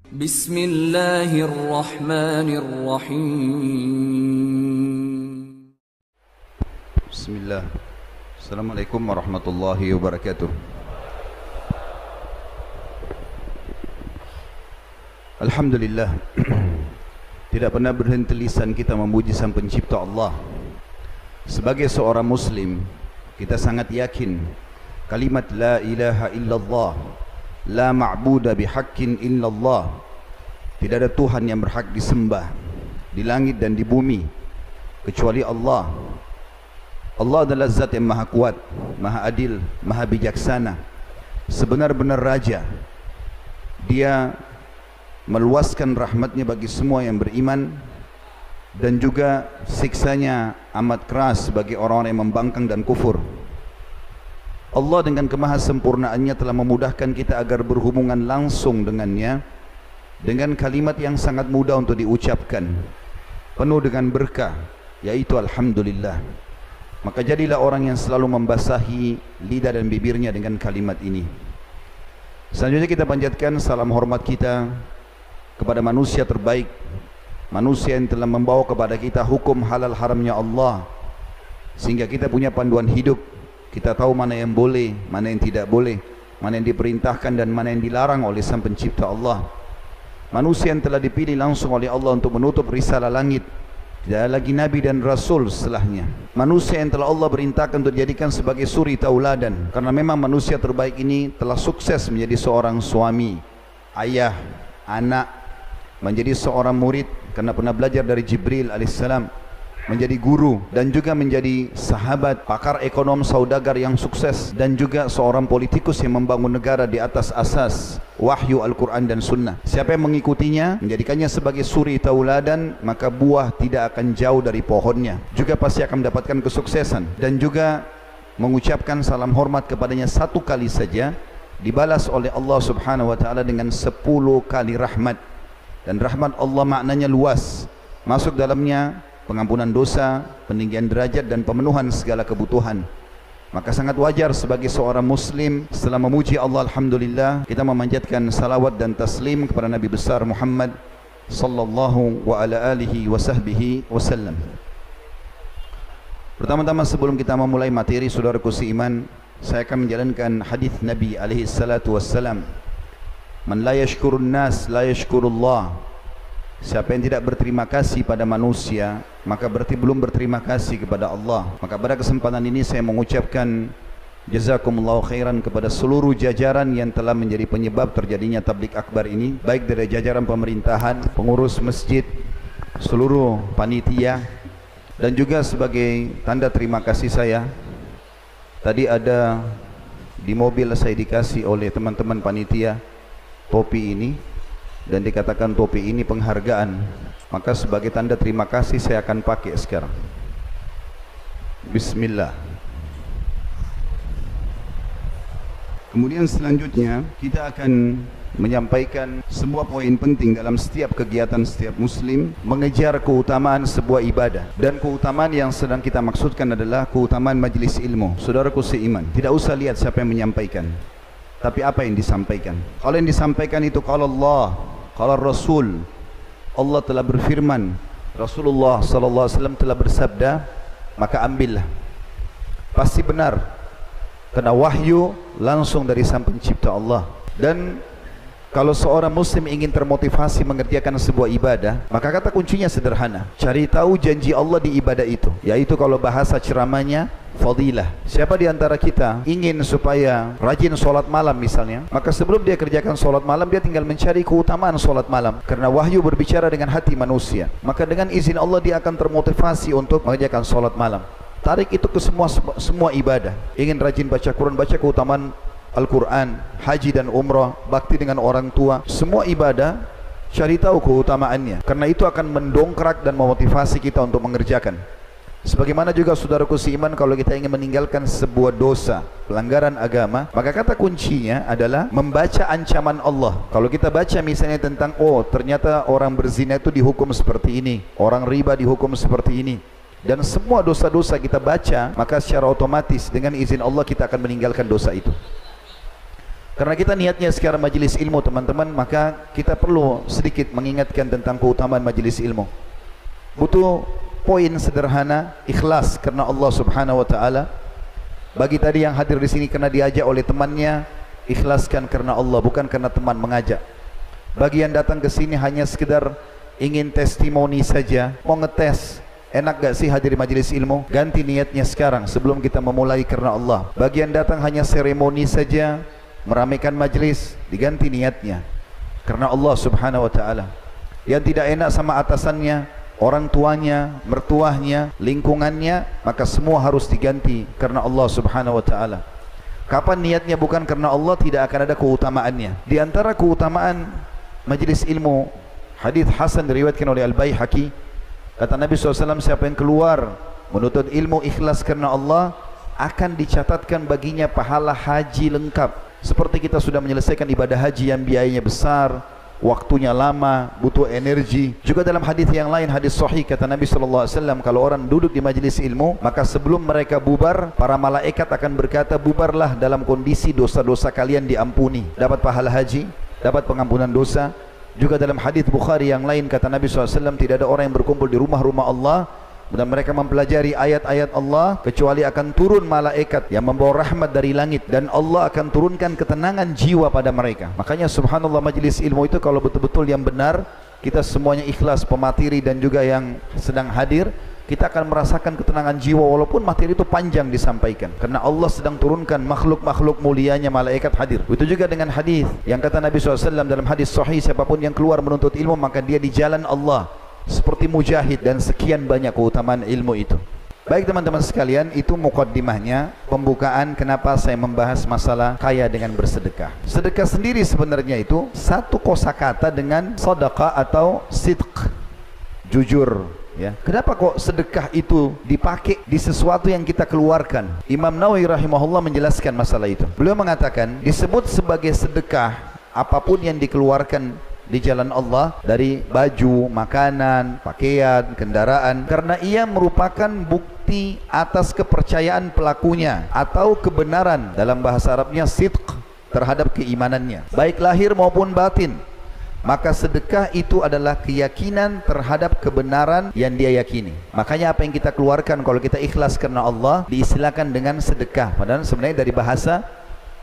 Bismillahirrahmanirrahim. Bismillah. Assalamualaikum warahmatullahi wabarakatuh. Alhamdulillah. Tidak pernah berhenti lisan kita memuji Sang Pencipta Allah. Sebagai seorang muslim, kita sangat yakin kalimat la ilaha illallah, la ma'buda bihaqqin illallah. Tidak ada Tuhan yang berhak disembah di langit dan di bumi kecuali Allah. Allah adalah zat yang maha kuat, maha adil, maha bijaksana, sebenar-benar raja. Dia meluaskan rahmatnya bagi semua yang beriman, dan juga siksanya amat keras bagi orang-orang yang membangkang dan kufur. Allah dengan kemahasempurnaannya telah memudahkan kita agar berhubungan langsung dengannya dengan kalimat yang sangat mudah untuk diucapkan, penuh dengan berkah, yaitu Alhamdulillah. Maka jadilah orang yang selalu membasahi lidah dan bibirnya dengan kalimat ini. Selanjutnya kita panjatkan salam hormat kita kepada manusia terbaik, manusia yang telah membawa kepada kita hukum halal haramnya Allah, sehingga kita punya panduan hidup. Kita tahu mana yang boleh, mana yang tidak boleh, mana yang diperintahkan dan mana yang dilarang oleh Sang Pencipta Allah. Manusia yang telah dipilih langsung oleh Allah untuk menutup risalah langit, tidak lagi Nabi dan Rasul setelahnya. Manusia yang telah Allah perintahkan untuk dijadikan sebagai suri tauladan, karena memang manusia terbaik ini telah sukses menjadi seorang suami, ayah, anak, menjadi seorang murid karena pernah belajar dari Jibril alaihissalam, menjadi guru, dan juga menjadi sahabat, pakar ekonom, saudagar yang sukses, dan juga seorang politikus yang membangun negara di atas asas wahyu Al-Quran dan Sunnah. Siapa yang mengikutinya, menjadikannya sebagai suri tauladan, maka buah tidak akan jauh dari pohonnya, juga pasti akan mendapatkan kesuksesan. Dan juga mengucapkan salam hormat kepadanya satu kali saja dibalas oleh Allah subhanahu wa ta'ala dengan 10 kali rahmat. Dan rahmat Allah maknanya luas, masuk dalamnya pengampunan dosa, peninggian derajat, dan pemenuhan segala kebutuhan. Maka sangat wajar sebagai seorang muslim setelah memuji Allah Alhamdulillah, kita memanjatkan salawat dan taslim kepada Nabi besar Muhammad sallallahu wa ala alihi wa sahbihi wasallam. Pertama-tama sebelum kita memulai materi, saudaraku seiman, saya akan menjalankan hadis Nabi alaihi salatu wassalam, man la yashkurun nas la yashkurullah. Siapa yang tidak berterima kasih pada manusia, maka berarti belum berterima kasih kepada Allah. Maka pada kesempatan ini saya mengucapkan jazakumullahu khairan kepada seluruh jajaran yang telah menjadi penyebab terjadinya tabligh akbar ini, baik dari jajaran pemerintahan, pengurus masjid, seluruh panitia, dan juga sebagai tanda terima kasih saya, tadi ada di mobil saya dikasih oleh teman-teman panitia topi ini, dan dikatakan topi ini penghargaan. Maka sebagai tanda terima kasih saya akan pakai sekarang. Bismillah. Kemudian selanjutnya kita akan menyampaikan sebuah poin penting dalam setiap kegiatan setiap muslim, mengejar keutamaan sebuah ibadah. Dan keutamaan yang sedang kita maksudkan adalah keutamaan majlis ilmu. Saudaraku seiman, tidak usah lihat siapa yang menyampaikan, tapi apa yang disampaikan. Kalau yang disampaikan itu qala Allah, qala Rasul, Allah telah berfirman, Rasulullah sallallahu alaihi wasallam telah bersabda, maka ambillah. Pasti benar, karena wahyu langsung dari Sang Pencipta Allah. Dan kalau seorang muslim ingin termotivasi mengerjakan sebuah ibadah, maka kata kuncinya sederhana, cari tahu janji Allah di ibadah itu, yaitu kalau bahasa ceramahnya fadilah. Siapa di antara kita ingin supaya rajin sholat malam misalnya, maka sebelum dia kerjakan sholat malam, dia tinggal mencari keutamaan sholat malam, karena wahyu berbicara dengan hati manusia. Maka dengan izin Allah dia akan termotivasi untuk mengerjakan sholat malam. Tarik itu ke semua ibadah. Ingin rajin baca Quran, baca keutamaan Al-Quran, haji dan umrah, bakti dengan orang tua, semua ibadah cari tahu keutamaannya, karena itu akan mendongkrak dan memotivasi kita untuk mengerjakan. Sebagaimana juga saudaraku seiman, kalau kita ingin meninggalkan sebuah dosa, pelanggaran agama, maka kata kuncinya adalah membaca ancaman Allah. Kalau kita baca misalnya tentang, oh ternyata orang berzina itu dihukum seperti ini, orang riba dihukum seperti ini, dan semua dosa-dosa kita baca, maka secara otomatis dengan izin Allah kita akan meninggalkan dosa itu. Karena kita niatnya sekarang majelis ilmu teman-teman, maka kita perlu sedikit mengingatkan tentang keutamaan majelis ilmu. Butuh poin sederhana, ikhlas karena Allah Subhanahu wa taala. Bagi tadi yang hadir di sini karena diajak oleh temannya, ikhlaskan karena Allah, bukan karena teman mengajak. Bagi yang datang ke sini hanya sekedar ingin testimoni saja, mau ngetes enak gak sih hadir di majelis ilmu, ganti niatnya sekarang sebelum kita memulai karena Allah. Bagi yang datang hanya seremoni saja, meramaikan majelis, diganti niatnya karena Allah Subhanahu wa taala. Yang tidak enak sama atasannya, orang tuanya, mertuahnya, lingkungannya, maka semua harus diganti karena Allah Subhanahu wa taala. Kapan niatnya bukan karena Allah, tidak akan ada keutamaannya. Di antara keutamaan majelis ilmu, hadis hasan diriwayatkan oleh Al-Baihaqi, kata Nabi SAW, siapa yang keluar menuntut ilmu ikhlas karena Allah, akan dicatatkan baginya pahala haji lengkap. Seperti kita sudah menyelesaikan ibadah haji yang biayanya besar, waktunya lama, butuh energi. Juga dalam hadis yang lain, hadis sahih, kata Nabi SAW, kalau orang duduk di majelis ilmu, maka sebelum mereka bubar, para malaikat akan berkata, bubarlah dalam kondisi dosa-dosa kalian diampuni, dapat pahala haji, dapat pengampunan dosa. Juga dalam hadis Bukhari yang lain, kata Nabi SAW, tidak ada orang yang berkumpul di rumah-rumah Allah dan mereka mempelajari ayat-ayat Allah, kecuali akan turun malaikat yang membawa rahmat dari langit, dan Allah akan turunkan ketenangan jiwa pada mereka. Makanya subhanallah, majelis ilmu itu kalau betul-betul yang benar, kita semuanya ikhlas, pemateri dan juga yang sedang hadir, kita akan merasakan ketenangan jiwa walaupun materi itu panjang disampaikan, karena Allah sedang turunkan makhluk-makhluk mulianya, malaikat hadir. Itu juga dengan hadis yang kata Nabi SAW dalam hadis sahih, siapapun yang keluar menuntut ilmu, maka dia di jalan Allah seperti mujahid, dan sekian banyak keutamaan ilmu itu. Baik teman-teman sekalian, itu mukaddimahnya, pembukaan kenapa saya membahas masalah kaya dengan bersedekah. Sedekah sendiri sebenarnya itu satu kosakata dengan sedekah atau sidq, jujur. Ya. Kenapa kok sedekah itu dipakai di sesuatu yang kita keluarkan? Imam Nawawi rahimahullah menjelaskan masalah itu. Beliau mengatakan disebut sebagai sedekah apapun yang dikeluarkan di jalan Allah, dari baju, makanan, pakaian, kendaraan, karena ia merupakan bukti atas kepercayaan pelakunya atau kebenaran, dalam bahasa Arabnya sidq, terhadap keimanannya, baik lahir maupun batin. Maka sedekah itu adalah keyakinan terhadap kebenaran yang dia yakini. Makanya apa yang kita keluarkan kalau kita ikhlas karena Allah diistilahkan dengan sedekah, padahal sebenarnya dari bahasa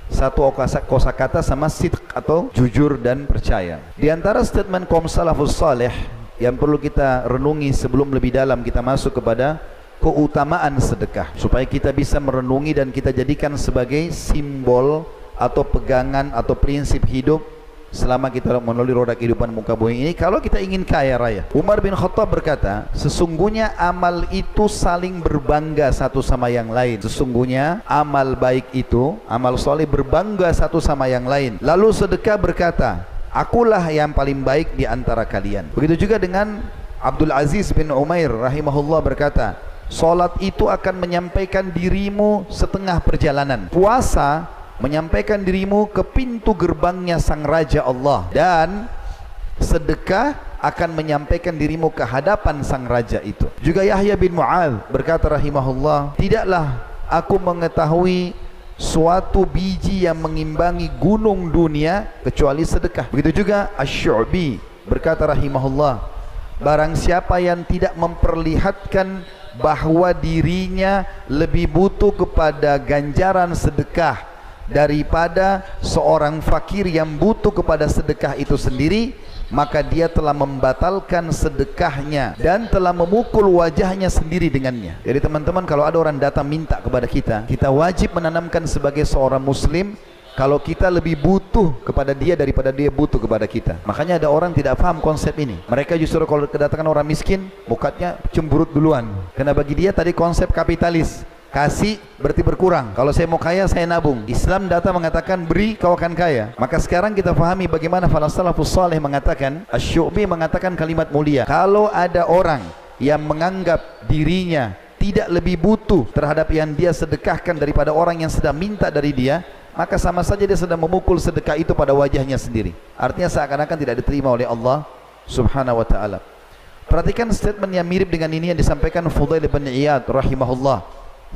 satu kosakata sama sidq atau jujur dan percaya. Di antara statement kaum salafus saleh yang perlu kita renungi sebelum lebih dalam kita masuk kepada keutamaan sedekah, supaya kita bisa merenungi dan kita jadikan sebagai simbol atau pegangan atau prinsip hidup selama kita melalui roda kehidupan muka bumi ini. Kalau kita ingin kaya raya, Umar bin Khattab berkata, sesungguhnya amal itu saling berbangga satu sama yang lain. Sesungguhnya amal baik itu, amal soleh, berbangga satu sama yang lain. Lalu sedekah berkata, akulah yang paling baik di antara kalian. Begitu juga dengan Abdul Aziz bin Umair rahimahullah berkata, salat itu akan menyampaikan dirimu setengah perjalanan. Puasa menyampaikan dirimu ke pintu gerbangnya sang Raja Allah, dan sedekah akan menyampaikan dirimu ke hadapan sang Raja itu. Juga Yahya bin Mu'adz berkata rahimahullah, tidaklah aku mengetahui suatu biji yang mengimbangi gunung dunia kecuali sedekah. Begitu juga Asy-Syu'bi berkata rahimahullah, barang siapa yang tidak memperlihatkan bahwa dirinya lebih butuh kepada ganjaran sedekah daripada seorang fakir yang butuh kepada sedekah itu sendiri, maka dia telah membatalkan sedekahnya dan telah memukul wajahnya sendiri dengannya. Jadi teman-teman, kalau ada orang datang minta kepada kita, kita wajib menanamkan sebagai seorang muslim kalau kita lebih butuh kepada dia daripada dia butuh kepada kita. Makanya ada orang tidak paham konsep ini. Mereka justru kalau kedatangan orang miskin, mukanya cemberut duluan, karena bagi dia tadi konsep kapitalis, kasih berarti berkurang. Kalau saya mau kaya, saya nabung. Islam datang mengatakan beri, kau akan kaya. Maka sekarang kita pahami bagaimana salafus saleh mengatakan. Asy-Syu'bi mengatakan kalimat mulia, kalau ada orang yang menganggap dirinya tidak lebih butuh terhadap yang dia sedekahkan daripada orang yang sedang minta dari dia, maka sama saja dia sedang memukul sedekah itu pada wajahnya sendiri. Artinya seakan-akan tidak diterima oleh Allah Subhanahu wa ta'ala. Perhatikan statement yang mirip dengan ini yang disampaikan Fudail bin Iyad rahimahullah,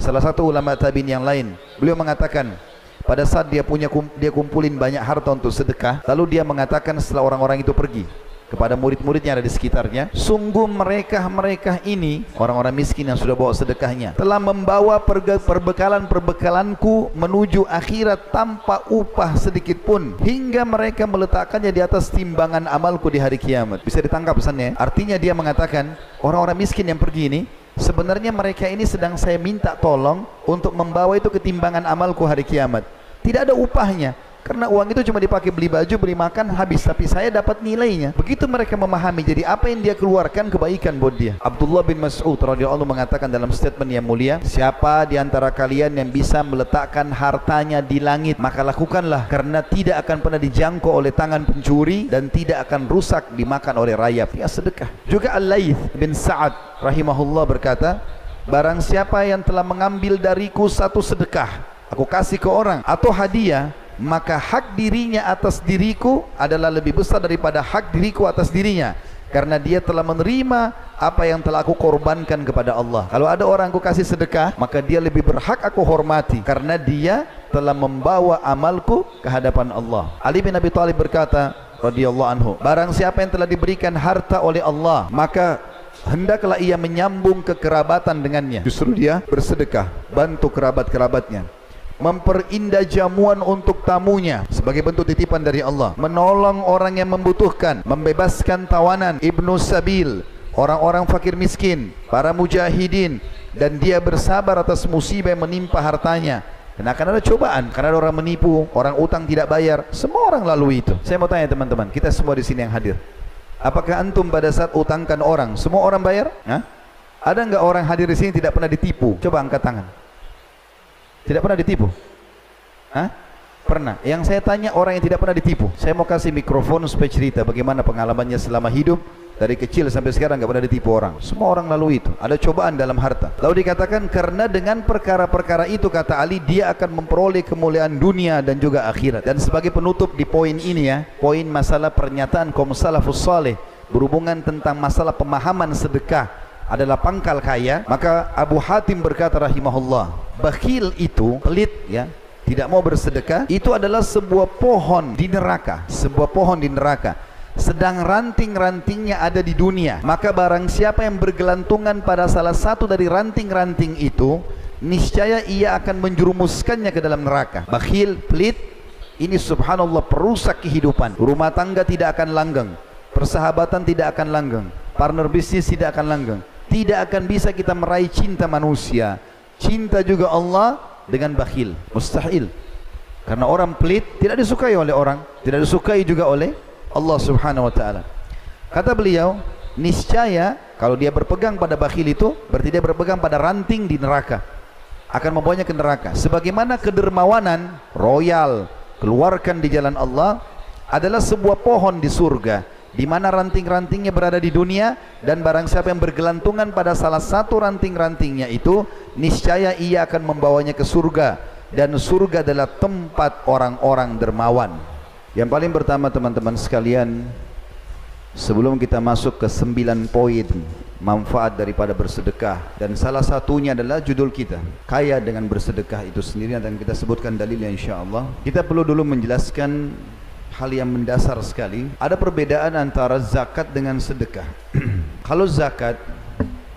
salah satu ulama tabi'in yang lain. Beliau mengatakan, pada saat dia kumpulin banyak harta untuk sedekah, lalu dia mengatakan setelah orang-orang itu pergi kepada murid-muridnya ada di sekitarnya, sungguh mereka ini orang-orang miskin yang sudah bawa sedekahnya telah membawa perbekalanku menuju akhirat tanpa upah sedikit pun, hingga mereka meletakkannya di atas timbangan amalku di hari kiamat. Bisa ditangkap pesannya? Artinya dia mengatakan orang-orang miskin yang pergi ini sebenarnya mereka ini sedang saya minta tolong untuk membawa itu ke timbangan amalku hari kiamat. Tidak ada upahnya, karena uang itu cuma dipakai beli baju, beli makan, habis, tapi saya dapat nilainya. Begitu mereka memahami, jadi apa yang dia keluarkan kebaikan buat dia. Abdullah bin Mas'ud radhiyallahu anhu mengatakan dalam statement yang mulia, siapa di antara kalian yang bisa meletakkan hartanya di langit, maka lakukanlah, karena tidak akan pernah dijangkau oleh tangan pencuri dan tidak akan rusak dimakan oleh rayap. Ya, sedekah. Juga Al-Laits bin Sa'ad rahimahullah berkata, barang siapa yang telah mengambil dariku satu sedekah, aku kasih ke orang, atau hadiah, maka hak dirinya atas diriku adalah lebih besar daripada hak diriku atas dirinya, karena dia telah menerima apa yang telah aku korbankan kepada Allah. Kalau ada orang aku kasih sedekah, maka dia lebih berhak aku hormati, karena dia telah membawa amalku ke hadapan Allah. Ali bin Abi Thalib berkata radhiyallahu anhu, barang siapa yang telah diberikan harta oleh Allah, maka hendaklah ia menyambung kekerabatan dengannya. Justru dia bersedekah, bantu kerabat-kerabatnya, memperindah jamuan untuk tamunya sebagai bentuk titipan dari Allah, menolong orang yang membutuhkan, membebaskan tawanan, ibnu sabil, orang-orang fakir miskin, para mujahidin, dan dia bersabar atas musibah yang menimpa hartanya. Karena akan ada cobaan, karena ada orang menipu, orang utang tidak bayar, semua orang lalui itu. Saya mau tanya teman-teman, kita semua di sini yang hadir, apakah antum pada saat utangkan orang, semua orang bayar? Hah? Ada nggak orang hadir di sini tidak pernah ditipu? Coba angkat tangan. Tidak pernah ditipu? Hah? Pernah. Yang saya tanya orang yang tidak pernah ditipu. Saya mau kasih mikrofon supaya cerita bagaimana pengalamannya selama hidup, dari kecil sampai sekarang nggak pernah ditipu orang. Semua orang lalui itu. Ada cobaan dalam harta. Lalu dikatakan karena dengan perkara-perkara itu, kata Ali, dia akan memperoleh kemuliaan dunia dan juga akhirat. Dan sebagai penutup di poin ini ya, poin masalah pernyataan kaum salafus saleh berhubungan tentang masalah pemahaman sedekah adalah pangkal kaya, maka Abu Hatim berkata rahimahullah, bakhil itu pelit ya, tidak mau bersedekah, itu adalah sebuah pohon di neraka, sebuah pohon di neraka, sedang ranting-rantingnya ada di dunia. Maka barang siapa yang bergelantungan pada salah satu dari ranting-ranting itu, niscaya ia akan menjerumuskannya ke dalam neraka. Bakhil, pelit, ini subhanallah perusak kehidupan. Rumah tangga tidak akan langgeng, persahabatan tidak akan langgeng, partner bisnis tidak akan langgeng. Tidak akan bisa kita meraih cinta manusia, cinta juga Allah dengan bakhil, mustahil. Karena orang pelit tidak disukai oleh orang, tidak disukai juga oleh Allah subhanahu wa ta'ala. Kata beliau, niscaya kalau dia berpegang pada bakhil itu, berarti dia berpegang pada ranting di neraka, akan membawanya ke neraka. Sebagaimana kedermawanan royal keluarkan di jalan Allah adalah sebuah pohon di surga, di mana ranting-rantingnya berada di dunia, dan barang siapa yang bergelantungan pada salah satu ranting-rantingnya itu, niscaya ia akan membawanya ke surga, dan surga adalah tempat orang-orang dermawan. Yang paling pertama teman-teman sekalian, sebelum kita masuk ke 9 poin manfaat daripada bersedekah, dan salah satunya adalah judul kita, kaya dengan bersedekah itu sendiri, dan kita sebutkan dalilnya insyaallah. Kita perlu dulu menjelaskan hal yang mendasar sekali. Ada perbedaan antara zakat dengan sedekah. Kalau zakat,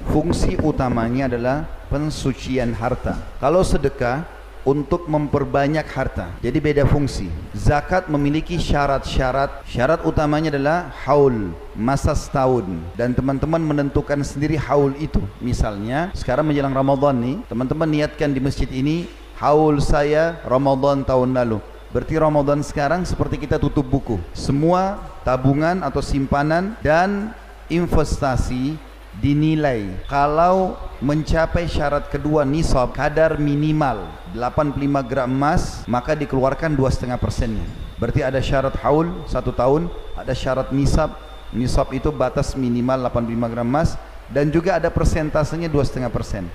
fungsi utamanya adalah pensucian harta. Kalau sedekah, untuk memperbanyak harta. Jadi beda fungsi. Zakat memiliki syarat-syarat. Syarat utamanya adalah haul, masa setahun, dan teman-teman menentukan sendiri haul itu. Misalnya sekarang menjelang Ramadan nih, teman-teman niatkan di masjid ini, haul saya Ramadan tahun lalu. Berarti Ramadan sekarang seperti kita tutup buku. Semua tabungan atau simpanan dan investasi dinilai kalau mencapai syarat kedua nisab, kadar minimal 85 gram emas, maka dikeluarkan 2,5%-nya. Berarti ada syarat haul 1 tahun, ada syarat nisab. Nisab itu batas minimal 85 gram emas, dan juga ada persentasenya 2,5%.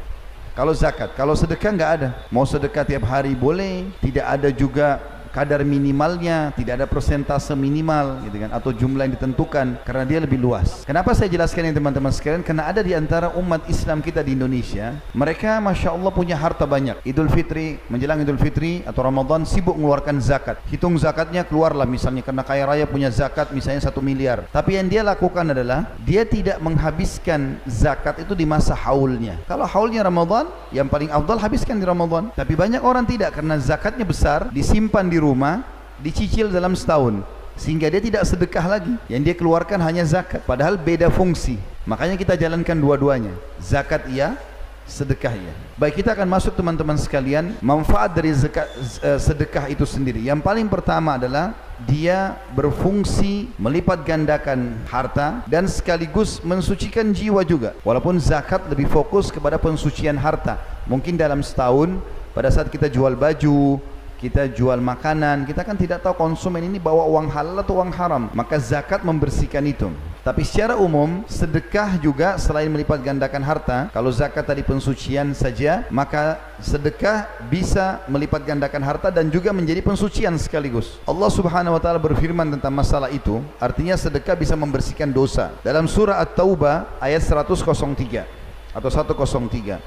Kalau zakat, kalau sedekah nggak ada. Mau sedekah tiap hari boleh, tidak ada juga kadar minimalnya, tidak ada persentase minimal gitu kan, atau jumlah yang ditentukan, karena dia lebih luas. Kenapa saya jelaskan ini teman-teman sekalian? Karena ada di antara umat Islam kita di Indonesia, mereka Masya Allah punya harta banyak. Idul Fitri, menjelang Idul Fitri atau Ramadan sibuk mengeluarkan zakat. Hitung zakatnya keluarlah misalnya, karena kaya raya punya zakat misalnya 1 miliar. Tapi yang dia lakukan adalah dia tidak menghabiskan zakat itu di masa haulnya. Kalau haulnya Ramadan, yang paling afdal habiskan di Ramadan. Tapi banyak orang tidak, karena zakatnya besar, disimpan di rumah, dicicil dalam setahun, sehingga dia tidak sedekah lagi. Yang dia keluarkan hanya zakat, padahal beda fungsi. Makanya kita jalankan dua-duanya, zakat iya, sedekah iya. Baik, kita akan masuk teman-teman sekalian, manfaat dari sedekah itu sendiri. Yang paling pertama adalah dia berfungsi melipat gandakan harta dan sekaligus mensucikan jiwa juga. Walaupun zakat lebih fokus kepada pensucian harta. Mungkin dalam setahun, pada saat kita jual baju, kita jual makanan, kita kan tidak tahu konsumen ini bawa uang halal atau uang haram, maka zakat membersihkan itu. Tapi secara umum, sedekah juga selain melipat gandakan harta. Kalau zakat tadi pensucian saja, maka sedekah bisa melipat gandakan harta dan juga menjadi pensucian sekaligus. Allah Subhanahu wa taala berfirman tentang masalah itu, artinya sedekah bisa membersihkan dosa. Dalam surah At-Taubah ayat 103 atau 103.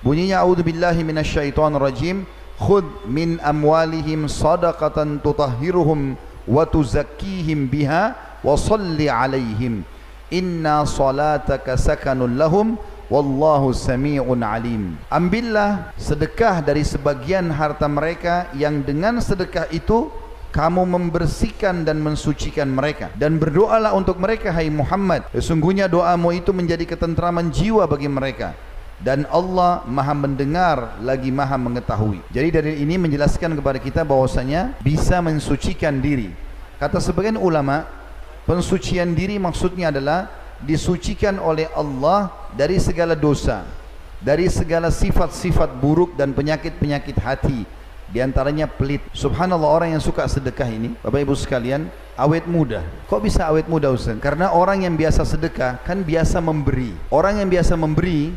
Bunyinya, a'udzubillahi minasyaitonirrajim. Khudh min amwalihim sadaqatan tutahhiruhum wa tuzakkihim biha wa salli alaihim inna salataka sakanun lahum wallahu sami'un alim. Ambillah sedekah dari sebagian harta mereka, yang dengan sedekah itu kamu membersihkan dan mensucikan mereka, dan berdoalah untuk mereka hai Muhammad, sesungguhnya doamu itu menjadi ketentraman jiwa bagi mereka, dan Allah maha mendengar lagi maha mengetahui. Jadi dari ini menjelaskan kepada kita bahwasanya bisa mensucikan diri. Kata sebagian ulama, pensucian diri maksudnya adalah disucikan oleh Allah dari segala dosa, dari segala sifat-sifat buruk dan penyakit-penyakit hati, di antaranya pelit. Subhanallah, orang yang suka sedekah ini, Bapak Ibu sekalian, awet muda. Kok bisa awet muda Ustaz? Karena orang yang biasa sedekah kan biasa memberi. Orang yang biasa memberi,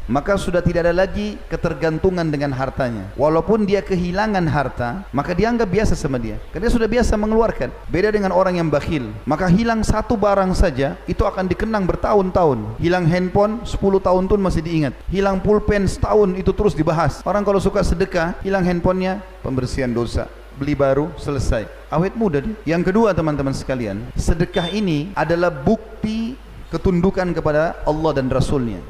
maka sudah tidak ada lagi ketergantungan dengan hartanya. Walaupun dia kehilangan harta, maka dia anggap biasa sama dia, karena dia sudah biasa mengeluarkan. Beda dengan orang yang bakhil, maka hilang satu barang saja itu akan dikenang bertahun-tahun. Hilang handphone 10 tahun pun masih diingat. Hilang pulpen setahun itu terus dibahas. Orang kalau suka sedekah, hilang handphonenya, pembersihan dosa, beli baru, selesai. Awet muda dia. Yang kedua teman-teman sekalian, sedekah ini adalah bukti ketundukan kepada Allah dan Rasulnya,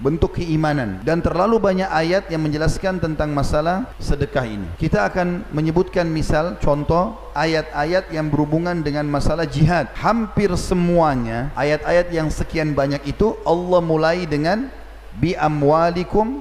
bentuk keimanan, dan terlalu banyak ayat yang menjelaskan tentang masalah sedekah ini. Kita akan menyebutkan misal contoh ayat-ayat yang berhubungan dengan masalah jihad. Hampir semuanya ayat-ayat yang sekian banyak itu Allah mulai dengan bi amwalikum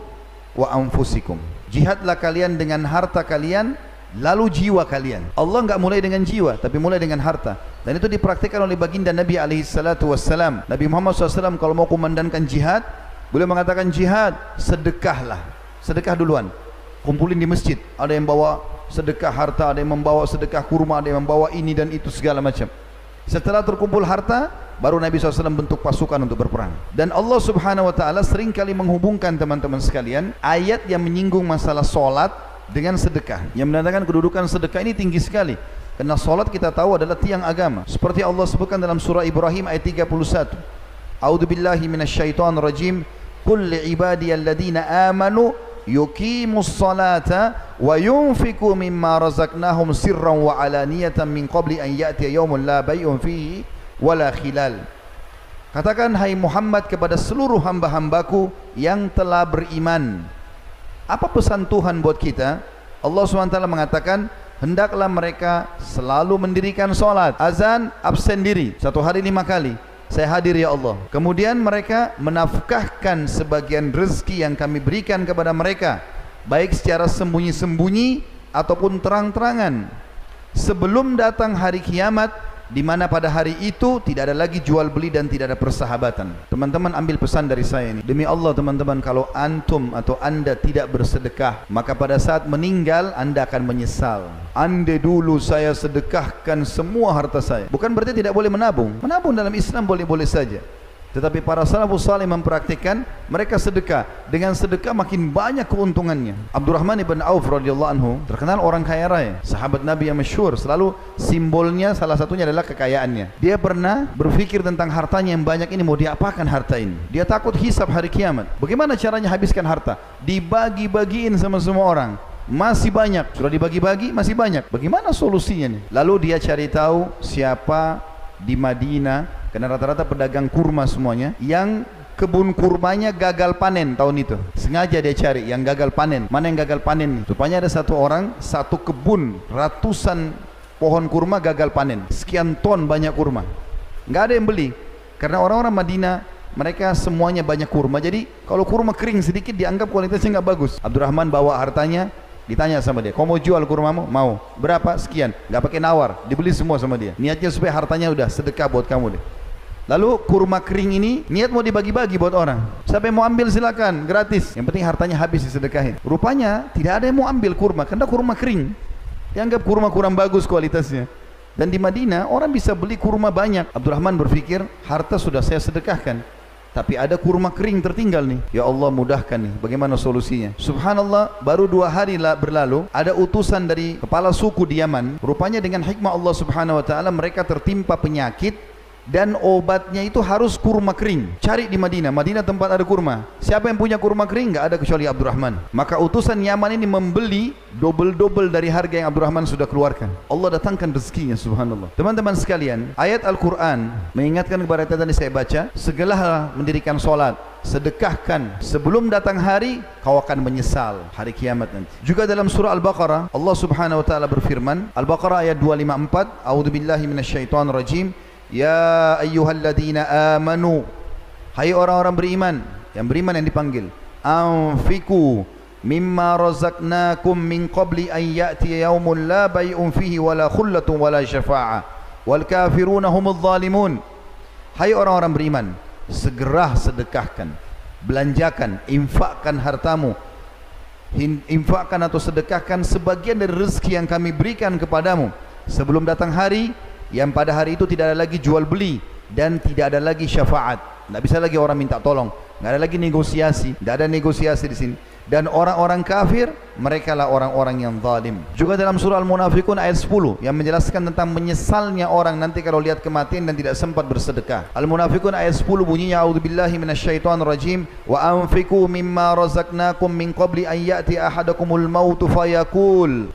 wa anfusikum. Jihadlah kalian dengan harta kalian, lalu jiwa kalian. Allah enggak mulai dengan jiwa, tapi mulai dengan harta. Dan itu dipraktikkan oleh baginda Nabi SAW. Nabi Muhammad SAW kalau mau kumandangkan jihad, beliau mengatakan jihad, sedekahlah. Sedekah duluan, kumpulin di masjid. Ada yang bawa sedekah harta, ada yang membawa sedekah kurma, ada yang membawa ini dan itu segala macam. Setelah terkumpul harta, baru Nabi SAW bentuk pasukan untuk berperang. Dan Allah Subhanahu wa ta'ala seringkali menghubungkan teman-teman sekalian ayat yang menyinggung masalah solat dengan sedekah, yang menandakan kedudukan sedekah ini tinggi sekali. Karena solat kita tahu adalah tiang agama. Seperti Allah sebutkan dalam surah Ibrahim ayat 31. A'udzubillahi minasyaitonirrajim. Qul li'ibadiyalladzina amanu yuqimus salata wa yunfiqu mimma razaqnahum sirran wa alaniyatan min qabli an ya'tiya yaumun la bay'un fihi wala khilal. Katakan hai Muhammad kepada seluruh hamba-hambaku yang telah beriman. Apa pesan Tuhan buat kita? Allah SWT mengatakan, hendaklah mereka selalu mendirikan salat. Azan absen diri 1 hari 5 kali. Saya hadir ya Allah. Kemudian mereka menafkahkan sebagian rezeki yang kami berikan kepada mereka, baik secara sembunyi-sembunyi ataupun terang-terangan, sebelum datang hari kiamat, di mana pada hari itu tidak ada lagi jual beli dan tidak ada persahabatan. Teman-teman ambil pesan dari saya ini. Demi Allah teman-teman, kalau antum atau anda tidak bersedekah, maka pada saat meninggal anda akan menyesal. Andai dulu saya sedekahkan semua harta saya. Bukan berarti tidak boleh menabung. Menabung dalam Islam boleh-boleh saja. Tetapi para salafus salih mempraktikkan, mereka sedekah. Dengan sedekah makin banyak keuntungannya. Abdurrahman ibn Auf radhiyallahu anhu terkenal orang kaya raya, sahabat Nabi yang masyhur. Selalu simbolnya salah satunya adalah kekayaannya. Dia pernah berpikir tentang hartanya yang banyak ini, mau diapakan harta ini. Dia takut hisab hari kiamat. Bagaimana caranya habiskan harta? Dibagi-bagiin sama semua orang. Masih banyak, sudah dibagi-bagi masih banyak. Bagaimana solusinya nih? Lalu dia cari tahu siapa di Madinah, karena rata-rata pedagang kurma semuanya, yang kebun kurmanya gagal panen tahun itu. Sengaja dia cari yang gagal panen. Mana yang gagal panen? Rupanya ada satu orang, satu kebun, ratusan pohon kurma gagal panen. Sekian ton banyak kurma. Nggak ada yang beli. Karena orang-orang Madinah, mereka semuanya banyak kurma. Jadi kalau kurma kering sedikit dianggap kualitasnya nggak bagus. Abdurrahman bawa hartanya, ditanya sama dia, kau mau jual kurmamu? Mau. Berapa? Sekian. Nggak pakai nawar, dibeli semua sama dia. Niatnya supaya hartanya udah sedekah buat kamu deh. Lalu kurma kering ini niat mau dibagi-bagi buat orang. Siapa yang mau ambil silakan, gratis. Yang penting hartanya habis disedekahin. Rupanya tidak ada yang mau ambil kurma, karena kurma kering. Dianggap kurma kurang bagus kualitasnya. Dan di Madinah orang bisa beli kurma banyak. Abdurrahman berpikir, harta sudah saya sedekahkan, tapi ada kurma kering tertinggal nih. Ya Allah, mudahkan nih, bagaimana solusinya? Subhanallah, baru 2 hari berlalu, ada utusan dari kepala suku di Yaman. Rupanya dengan hikmah Allah subhanahu wa ta'ala, mereka tertimpa penyakit, dan obatnya itu harus kurma kering. Cari di Madinah, Madinah tempat ada kurma. Siapa yang punya kurma kering? Nggak ada kecuali Abdurrahman. Maka utusan Yaman ini membeli double-double dari harga yang Abdurrahman sudah keluarkan. Allah datangkan rezekinya, subhanallah. Teman-teman sekalian, ayat Al-Quran mengingatkan kepada kita, tadi saya baca, segeralah mendirikan solat, sedekahkan sebelum datang hari, kau akan menyesal hari kiamat nanti. Juga dalam surah Al-Baqarah, Allah subhanahu wa ta'ala berfirman, Al-Baqarah ayat 254, A'udzubillahi minasyaitonirrajim, Ya ayyuhalladzina amanu, hai orang-orang beriman, yang beriman yang dipanggil, anfiku mimma razaqnakum min qabli an ya'tiya yaumun la bay'un fihi wala khullatun wala syafa'ah wal kafiruna humudz zalimun. Hai orang-orang beriman, segera sedekahkan, belanjakan, infakkan hartamu, infakkan atau sedekahkan sebagian dari rezeki yang kami berikan kepadamu sebelum datang hari yang pada hari itu tidak ada lagi jual beli dan tidak ada lagi syafaat. Tidak bisa lagi orang minta tolong, tidak ada lagi negosiasi, tidak ada negosiasi di sini. Dan orang-orang kafir, mereka lah orang-orang yang zalim. Juga dalam surah Al-Munafiqun ayat 10 yang menjelaskan tentang menyesalnya orang nanti kalau lihat kematian dan tidak sempat bersedekah. Al-Munafiqun ayat 10 bunyinya, A'udzubillahi minasyaitonirrajim, wa anfiqu mimma razaqnakum min qabli an ya'ti ahadakumul mautu fayaqul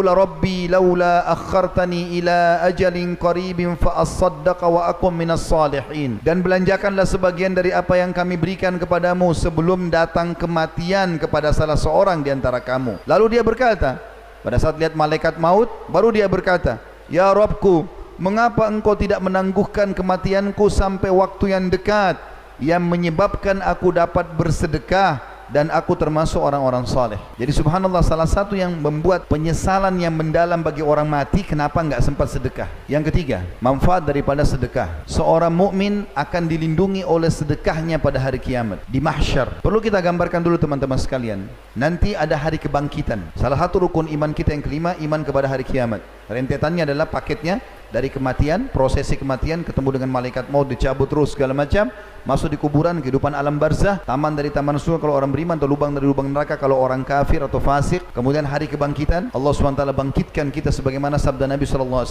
rabbi laula akhartani ila ajalin qaribin fa asaddaqa wa akum minas salihin. Dan belanjakanlah sebagian dari apa yang kami berikan kepadamu sebelum datang kematian kepada salah seorang di antara kamu. Lalu dia berkata, pada saat lihat malaikat maut, baru dia berkata, Ya Rabbku, mengapa engkau tidak menangguhkan kematianku sampai waktu yang dekat, yang menyebabkan aku dapat bersedekah dan aku termasuk orang-orang saleh. Jadi subhanallah, salah satu yang membuat penyesalan yang mendalam bagi orang mati, kenapa enggak sempat sedekah. Yang ketiga, manfaat daripada sedekah. Seorang mukmin akan dilindungi oleh sedekahnya pada hari kiamat di mahsyar. Perlu kita gambarkan dulu teman-teman sekalian, nanti ada hari kebangkitan. Salah satu rukun iman kita yang kelima, iman kepada hari kiamat. Rentetannya adalah paketnya dari kematian, prosesi kematian, ketemu dengan malaikat maut, dicabut terus segala macam, masuk di kuburan, kehidupan alam barzah, taman dari taman surga kalau orang beriman, atau lubang dari lubang neraka kalau orang kafir atau fasik. Kemudian hari kebangkitan, Allah SWT bangkitkan kita sebagaimana sabda Nabi SAW,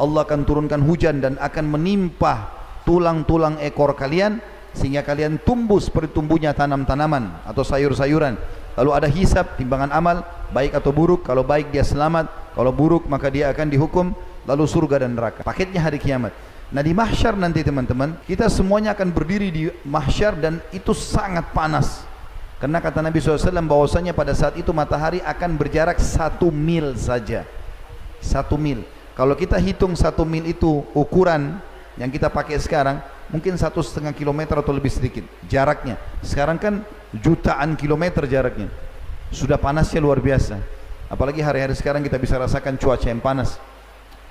Allah akan turunkan hujan dan akan menimpa tulang-tulang ekor kalian sehingga kalian tumbuh seperti tumbuhnya tanam-tanaman atau sayur-sayuran. Lalu ada hisab, timbangan amal, baik atau buruk. Kalau baik dia selamat, kalau buruk maka dia akan dihukum, lalu surga dan neraka. Paketnya hari kiamat. Nah di mahsyar nanti teman-teman, kita semuanya akan berdiri di mahsyar dan itu sangat panas. Karena kata Nabi SAW bahwasanya pada saat itu matahari akan berjarak 1 mil saja. 1 mil. Kalau kita hitung 1 mil itu ukuran yang kita pakai sekarang, mungkin 1,5 kilometer atau lebih sedikit jaraknya. Sekarang kan jutaan kilometer jaraknya. Sudah panasnya luar biasa. Apalagi hari-hari sekarang kita bisa rasakan cuaca yang panas.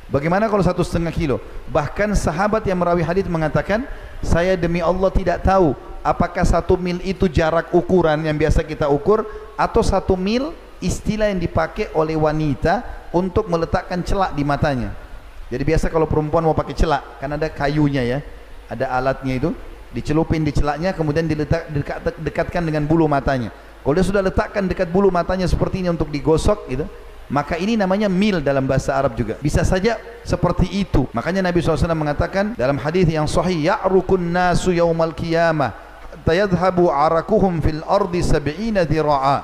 Bagaimana kalau 1,5 kilo? Bahkan sahabat yang merawi hadits mengatakan, saya demi Allah tidak tahu apakah 1 mil itu jarak ukuran yang biasa kita ukur, atau 1 mil istilah yang dipakai oleh wanita untuk meletakkan celak di matanya. Jadi biasa kalau perempuan mau pakai celak, kan ada kayunya ya, ada alatnya itu, dicelupin di celaknya, kemudian dekatkan dengan bulu matanya. Kalau dia sudah letakkan dekat bulu matanya seperti ini untuk digosok gitu, maka ini namanya mil dalam bahasa Arab juga. Bisa saja seperti itu. Makanya Nabi SAW mengatakan dalam hadis yang sahih, ya'rukun nasu yaumal qiyamah hatta yadhhabu arakuhum fil ardi 70 dhira'a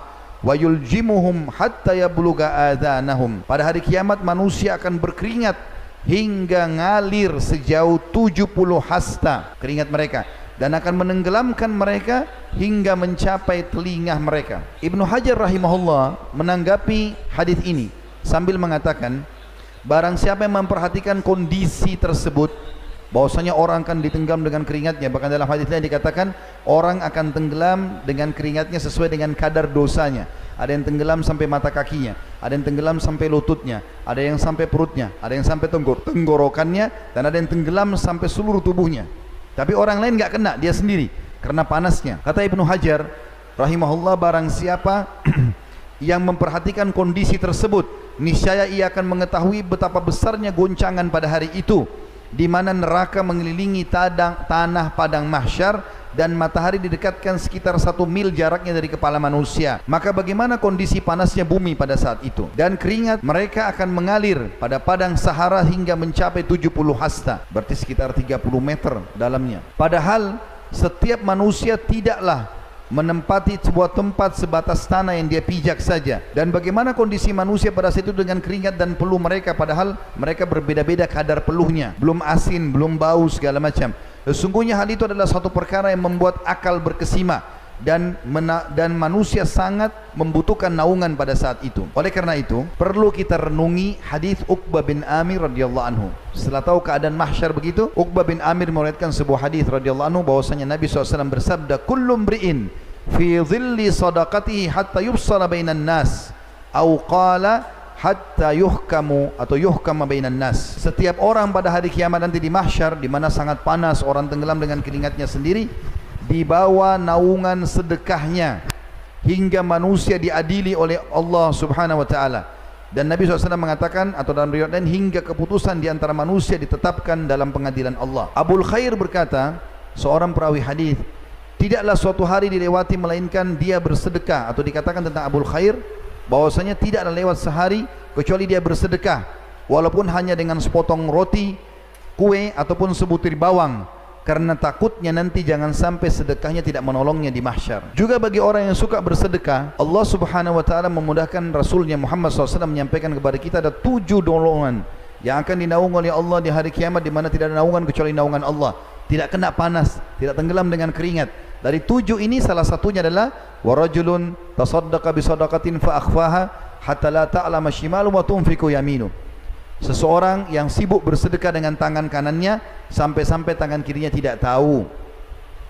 wa yuljimuhum hatta yabluga adhanahum. Pada hari kiamat manusia akan berkeringat hingga ngalir sejauh 70 hasta keringat mereka, dan akan menenggelamkan mereka hingga mencapai telinga mereka. Ibnu Hajar rahimahullah menanggapi hadis ini sambil mengatakan, barang siapa yang memperhatikan kondisi tersebut, bahwasanya orang akan ditenggelam dengan keringatnya. Bahkan dalam hadis lain dikatakan orang akan tenggelam dengan keringatnya sesuai dengan kadar dosanya. Ada yang tenggelam sampai mata kakinya, ada yang tenggelam sampai lututnya, ada yang sampai perutnya, ada yang sampai tenggorokannya, dan ada yang tenggelam sampai seluruh tubuhnya. Tapi orang lain enggak kena, dia sendiri karena panasnya. Kata Ibnu Hajar rahimahullah, barang siapa yang memperhatikan kondisi tersebut, niscaya ia akan mengetahui betapa besarnya goncangan pada hari itu, di mana neraka mengelilingi tanah padang mahsyar dan matahari didekatkan sekitar 1 mil jaraknya dari kepala manusia. Maka bagaimana kondisi panasnya bumi pada saat itu? Dan keringat mereka akan mengalir pada padang Sahara hingga mencapai 70 hasta, berarti sekitar 30 meter dalamnya. Padahal setiap manusia tidaklah menempati sebuah tempat sebatas tanah yang dia pijak saja. Dan bagaimana kondisi manusia pada saat itu dengan keringat dan peluh mereka, padahal mereka berbeda-beda kadar peluhnya, belum asin, belum bau, segala macam. Sesungguhnya hal itu adalah suatu perkara yang membuat akal berkesima, dan manusia sangat membutuhkan naungan pada saat itu. Oleh karena itu perlu kita renungi hadis Uqbah bin Amir radhiyallahu anhu. Setelah tahu keadaan mahsyar begitu, Uqbah bin Amir meriwayatkan sebuah hadis radhiyallahu anhu bahwasanya Nabi SAW bersabda, kullu mri'in fi dhilli sadaqatihi hatta yufsala bainan nas, au qala hatta yuhkama bainan nas. Setiap orang pada hari kiamat nanti di mahsyar, di mana sangat panas, orang tenggelam dengan keringatnya sendiri, dibawa naungan sedekahnya hingga manusia diadili oleh Allah Subhanahu wa taala. Dan Nabi SAW mengatakan, atau dalam riwayat lain, hingga keputusan di antara manusia ditetapkan dalam pengadilan Allah. Abul Khair berkata, seorang perawi hadis, tidaklah suatu hari dilewati melainkan dia bersedekah, atau dikatakan tentang Abul Khair bahwasanya tidaklah lewat sehari kecuali dia bersedekah, walaupun hanya dengan sepotong roti, kue, ataupun sebutir bawang, karena takutnya nanti jangan sampai sedekahnya tidak menolongnya di mahsyar. Juga bagi orang yang suka bersedekah, Allah Subhanahu wa taala memudahkan Rasulnya Muhammad SAW menyampaikan kepada kita ada 7 golongan yang akan dinaungi oleh Allah di hari kiamat, di mana tidak ada naungan kecuali naungan Allah, tidak kena panas, tidak tenggelam dengan keringat. Dari 7 ini salah satunya adalah warajulun tasaddaqa bisadaqatin fa akhfaha hatta la ta'lama shimalu wa tunfiqu yaminu. Seseorang yang sibuk bersedekah dengan tangan kanannya sampai-sampai tangan kirinya tidak tahu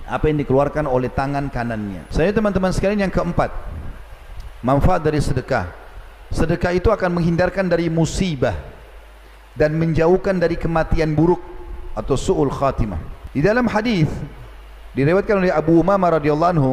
apa yang dikeluarkan oleh tangan kanannya. Saya teman-teman sekalian, yang keempat, manfaat dari sedekah. Sedekah itu akan menghindarkan dari musibah dan menjauhkan dari kematian buruk atau su'ul khatimah. Di dalam hadis diriwayatkan oleh Abu Umamah radhiyallahu anhu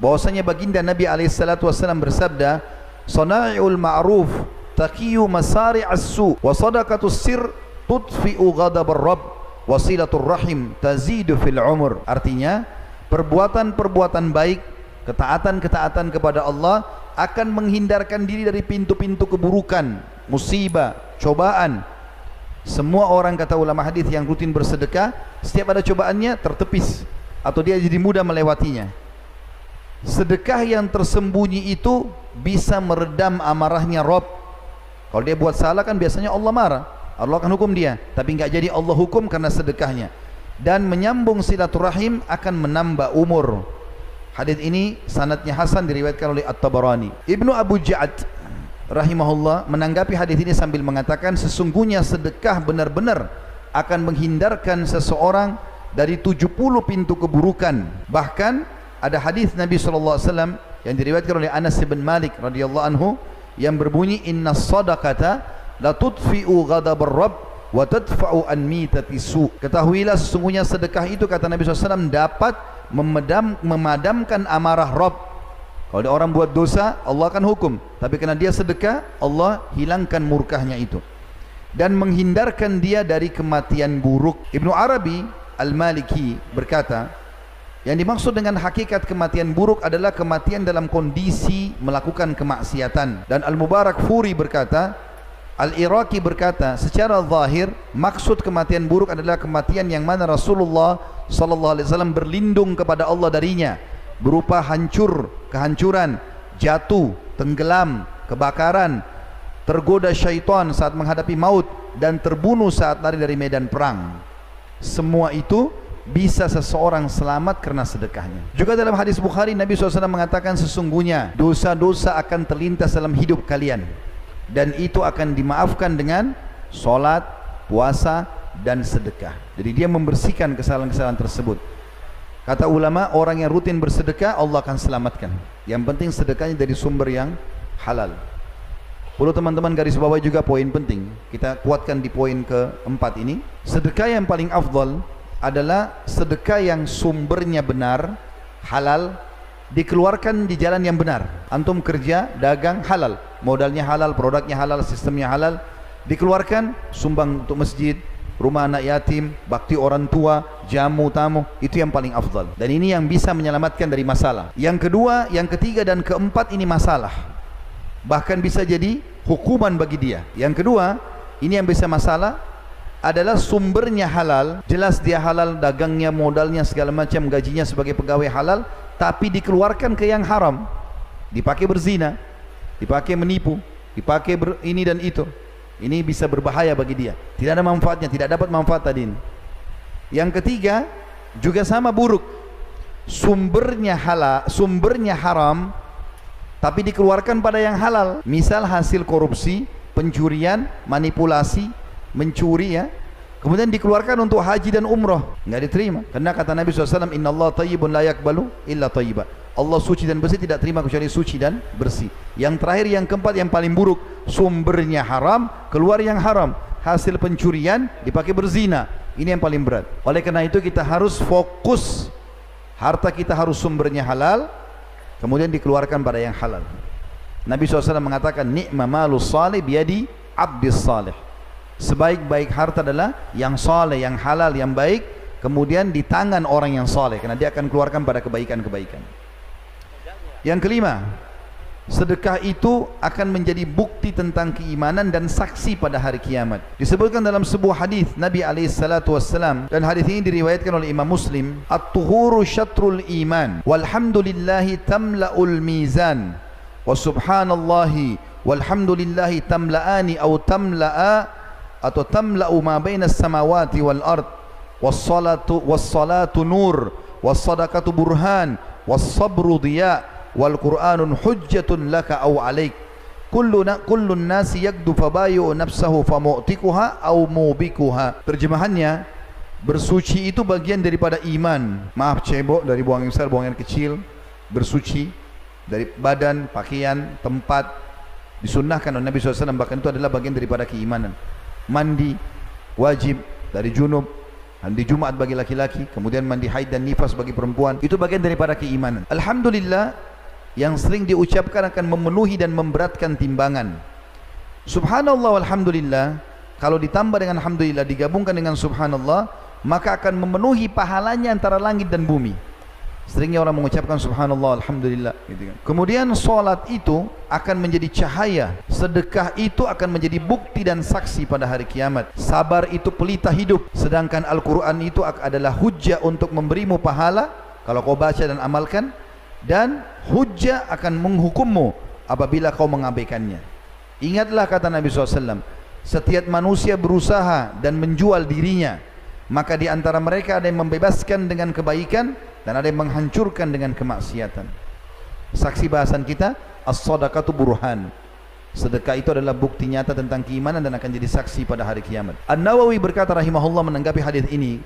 bahwasanya baginda Nabi SAW bersabda, "Sana'iul ma'ruf taqiyu masari'as su wa sadaqatus sir tudfi'u ghadabar rabb wa silatur rahim tazidu fil umur." Artinya, perbuatan-perbuatan baik, ketaatan-ketaatan kepada Allah akan menghindarkan diri dari pintu-pintu keburukan, musibah, cobaan. Semua orang, kata ulama hadis, yang rutin bersedekah, setiap ada cobaannya tertepis atau dia jadi mudah melewatinya. Sedekah yang tersembunyi itu bisa meredam amarahnya Rabb. Kalau dia buat salah kan biasanya Allah marah, Allah akan hukum dia, tapi enggak jadi Allah hukum karena sedekahnya. Dan menyambung silaturahim akan menambah umur. Hadis ini sanadnya hasan, diriwayatkan oleh At-Tabarani. Ibnu Abu Ja'ad rahimahullah menanggapi hadis ini sambil mengatakan, sesungguhnya sedekah benar-benar akan menghindarkan seseorang dari 70 pintu keburukan. Bahkan ada hadis Nabi SAW yang diriwayatkan oleh Anas bin Malik radhiyallahu anhu yang berbunyi, inna sadaqata la tudfi'u ghadabar rabb wa tadfa'u an mitati su. Ketahuilah sesungguhnya sedekah itu, kata Nabi SAW, dapat memadamkan amarah Rabb. Kalau ada orang buat dosa, Allah akan hukum, tapi karena dia sedekah, Allah hilangkan murkahnya itu dan menghindarkan dia dari kematian buruk. Ibnu Arabi Al-Maliki berkata, Yang dimaksud dengan hakikat kematian buruk adalah kematian dalam kondisi melakukan kemaksiatan. Dan Al-Mubarakfuri berkata, Al-Iraqi berkata, secara zahir maksud kematian buruk adalah kematian yang mana Rasulullah sallallahu alaihi wasallam berlindung kepada Allah darinya, berupa kehancuran, jatuh, tenggelam, kebakaran, tergoda syaitan saat menghadapi maut, dan terbunuh saat lari dari medan perang. Semua itu bisa seseorang selamat karena sedekahnya. Juga dalam hadis Bukhari, Nabi SAW mengatakan, sesungguhnya dosa-dosa akan terlintas dalam hidup kalian, dan itu akan dimaafkan dengan solat, puasa, dan sedekah. Jadi dia membersihkan kesalahan-kesalahan tersebut. Kata ulama, orang yang rutin bersedekah Allah akan selamatkan. Yang penting sedekahnya dari sumber yang halal. Perlu teman-teman garis bawah juga poin penting, kita kuatkan di poin keempat ini. Sedekah yang paling afdal adalah sedekah yang sumbernya benar, halal, dikeluarkan di jalan yang benar. Antum kerja, dagang, halal, modalnya halal, produknya halal, sistemnya halal, dikeluarkan, sumbang untuk masjid, rumah anak yatim, bakti orang tua, jamu tamu, itu yang paling afdal. Dan ini yang bisa menyelamatkan dari masalah. Yang kedua, yang ketiga, dan keempat ini masalah, bahkan bisa jadi hukuman bagi dia. Yang kedua, ini yang bisa masalah, adalah sumbernya halal, jelas dia halal, dagangnya, modalnya, segala macam, gajinya sebagai pegawai halal, tapi dikeluarkan ke yang haram, dipakai berzina, dipakai menipu, dipakai ini dan itu. Ini bisa berbahaya bagi dia, tidak ada manfaatnya, tidak dapat manfaat tadi. Yang ketiga juga sama buruk, sumbernya halal, sumbernya haram, tapi dikeluarkan pada yang halal. Misal hasil korupsi, pencurian, manipulasi, mencuri, ya, kemudian dikeluarkan untuk haji dan umrah, nggak diterima. Karena kata Nabi SAW, Inna Allah tayyibun la yakbalu illa tayyiba. Allah suci dan bersih, tidak terima kecuali suci dan bersih. Yang terakhir, yang keempat, yang paling buruk, sumbernya haram, keluar yang haram, hasil pencurian dipakai berzina. Ini yang paling berat. Oleh karena itu kita harus fokus, harta kita harus sumbernya halal, kemudian dikeluarkan pada yang halal. Nabi SAW mengatakan, ni'ma malus salih biyadi abdis salih. Sebaik-baik harta adalah yang saleh, yang halal, yang baik, kemudian di tangan orang yang saleh, karena dia akan keluarkan pada kebaikan-kebaikan. Yang kelima, sedekah itu akan menjadi bukti tentang keimanan dan saksi pada hari kiamat. Disebutkan dalam sebuah hadis Nabi SAW, dan hadis ini diriwayatkan oleh Imam Muslim, at-tuhuru syatrul iman, walhamdulillahi tamla'ul mizan, wa subhanallahi walhamdulillahi tamla'ani atau tamla'a atau tamla'u ma bainas samawati wal ard, wassalatu nur, wassadaqatu burhan, wassabru diya, wal qur'anun hujjatun laka aw alaik. Kullun nasi yakdu fabayu nafsahu famu'tikuha aw mubikuha. Terjemahannya, bersuci itu bagian daripada iman. Maaf cebok, dari buang yang besar, buang yang kecil. Bersuci dari badan, pakaian, tempat, disunnahkan oleh Nabi SAW, bahkan itu adalah bagian daripada keimanan. Mandi wajib dari junub, mandi Jumat bagi laki-laki, kemudian mandi haid dan nifas bagi perempuan, itu bagian daripada keimanan. Alhamdulillah yang sering diucapkan akan memenuhi dan memberatkan timbangan. Subhanallah walhamdulillah, kalau ditambah dengan alhamdulillah, digabungkan dengan subhanallah, maka akan memenuhi pahalanya antara langit dan bumi. Seringnya orang mengucapkan subhanallah alhamdulillah gitu kan. Kemudian solat itu akan menjadi cahaya, sedekah itu akan menjadi bukti dan saksi pada hari kiamat. Sabar itu pelita hidup, sedangkan Al-Quran itu adalah hujjah untuk memberimu pahala kalau kau baca dan amalkan, dan hujjah akan menghukummu apabila kau mengabaikannya. Ingatlah kata Nabi SAW, setiap manusia berusaha dan menjual dirinya, maka di antara mereka ada yang membebaskan dengan kebaikan dan ada yang menghancurkan dengan kemaksiatan. Saksi bahasan kita, as-sadaqatu burhan. Sedekah itu adalah bukti nyata tentang keimanan dan akan jadi saksi pada hari kiamat. An-Nawawi berkata rahimahullah menanggapi hadis ini,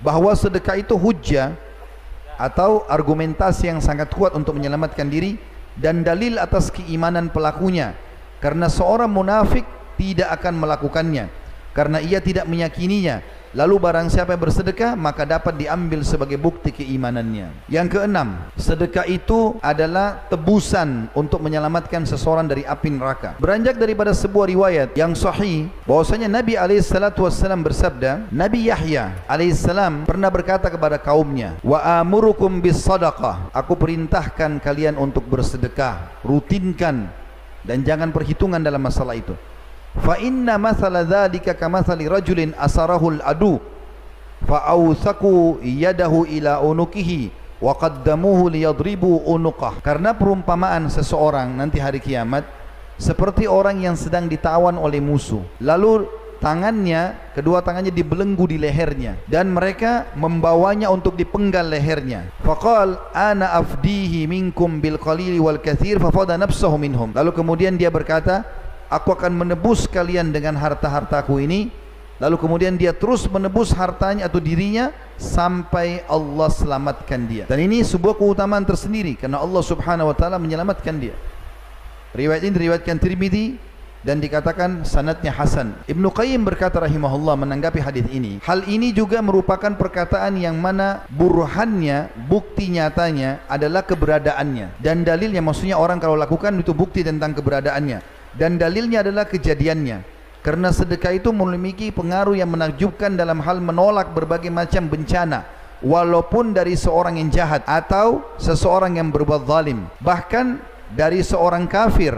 bahwa sedekah itu hujjah atau argumentasi yang sangat kuat untuk menyelamatkan diri dan dalil atas keimanan pelakunya, karena seorang munafik tidak akan melakukannya karena ia tidak meyakininya, Lalu barang siapa yang bersedekah, maka dapat diambil sebagai bukti keimanannya. Yang keenam, sedekah itu adalah tebusan untuk menyelamatkan seseorang dari api neraka. Beranjak daripada sebuah riwayat yang sahih bahwasanya Nabi SAW bersabda, Nabi Yahya alaihissalam pernah berkata kepada kaumnya, wa amurukum bis sadaqah, aku perintahkan kalian untuk bersedekah, rutinkan dan jangan perhitungan dalam masalah itu. Fa inna mathala dzalika kamathali rajulin asarahul adu fa awthaku yadahu ila unukihi wa qaddamuhu liyadribu unuqah. Karena perumpamaan seseorang nanti hari kiamat seperti orang yang sedang ditawan oleh musuh, lalu kedua tangannya dibelenggu di lehernya dan mereka membawanya untuk dipenggal lehernya. Faqal ana afdihi minkum bil qalili wal katsir fafada nafsahu minhum. Lalu kemudian dia berkata, aku akan menebus kalian dengan harta-hartaku ini. Lalu kemudian dia terus menebus hartanya atau dirinya sampai Allah selamatkan dia. Dan ini sebuah keutamaan tersendiri karena Allah Subhanahu wa taala menyelamatkan dia. Riwayat ini diriwayatkan Tirmidzi dan dikatakan sanadnya hasan. Ibnu Qayyim berkata rahimahullah menanggapi hadis ini, hal ini juga merupakan perkataan yang mana burhannya, bukti nyatanya adalah keberadaannya, dan dalilnya, maksudnya orang kalau lakukan itu bukti tentang keberadaannya, dan dalilnya adalah kejadiannya. Karena sedekah itu memiliki pengaruh yang menakjubkan dalam hal menolak berbagai macam bencana, walaupun dari seorang yang jahat atau seseorang yang berbuat zalim, bahkan dari seorang kafir.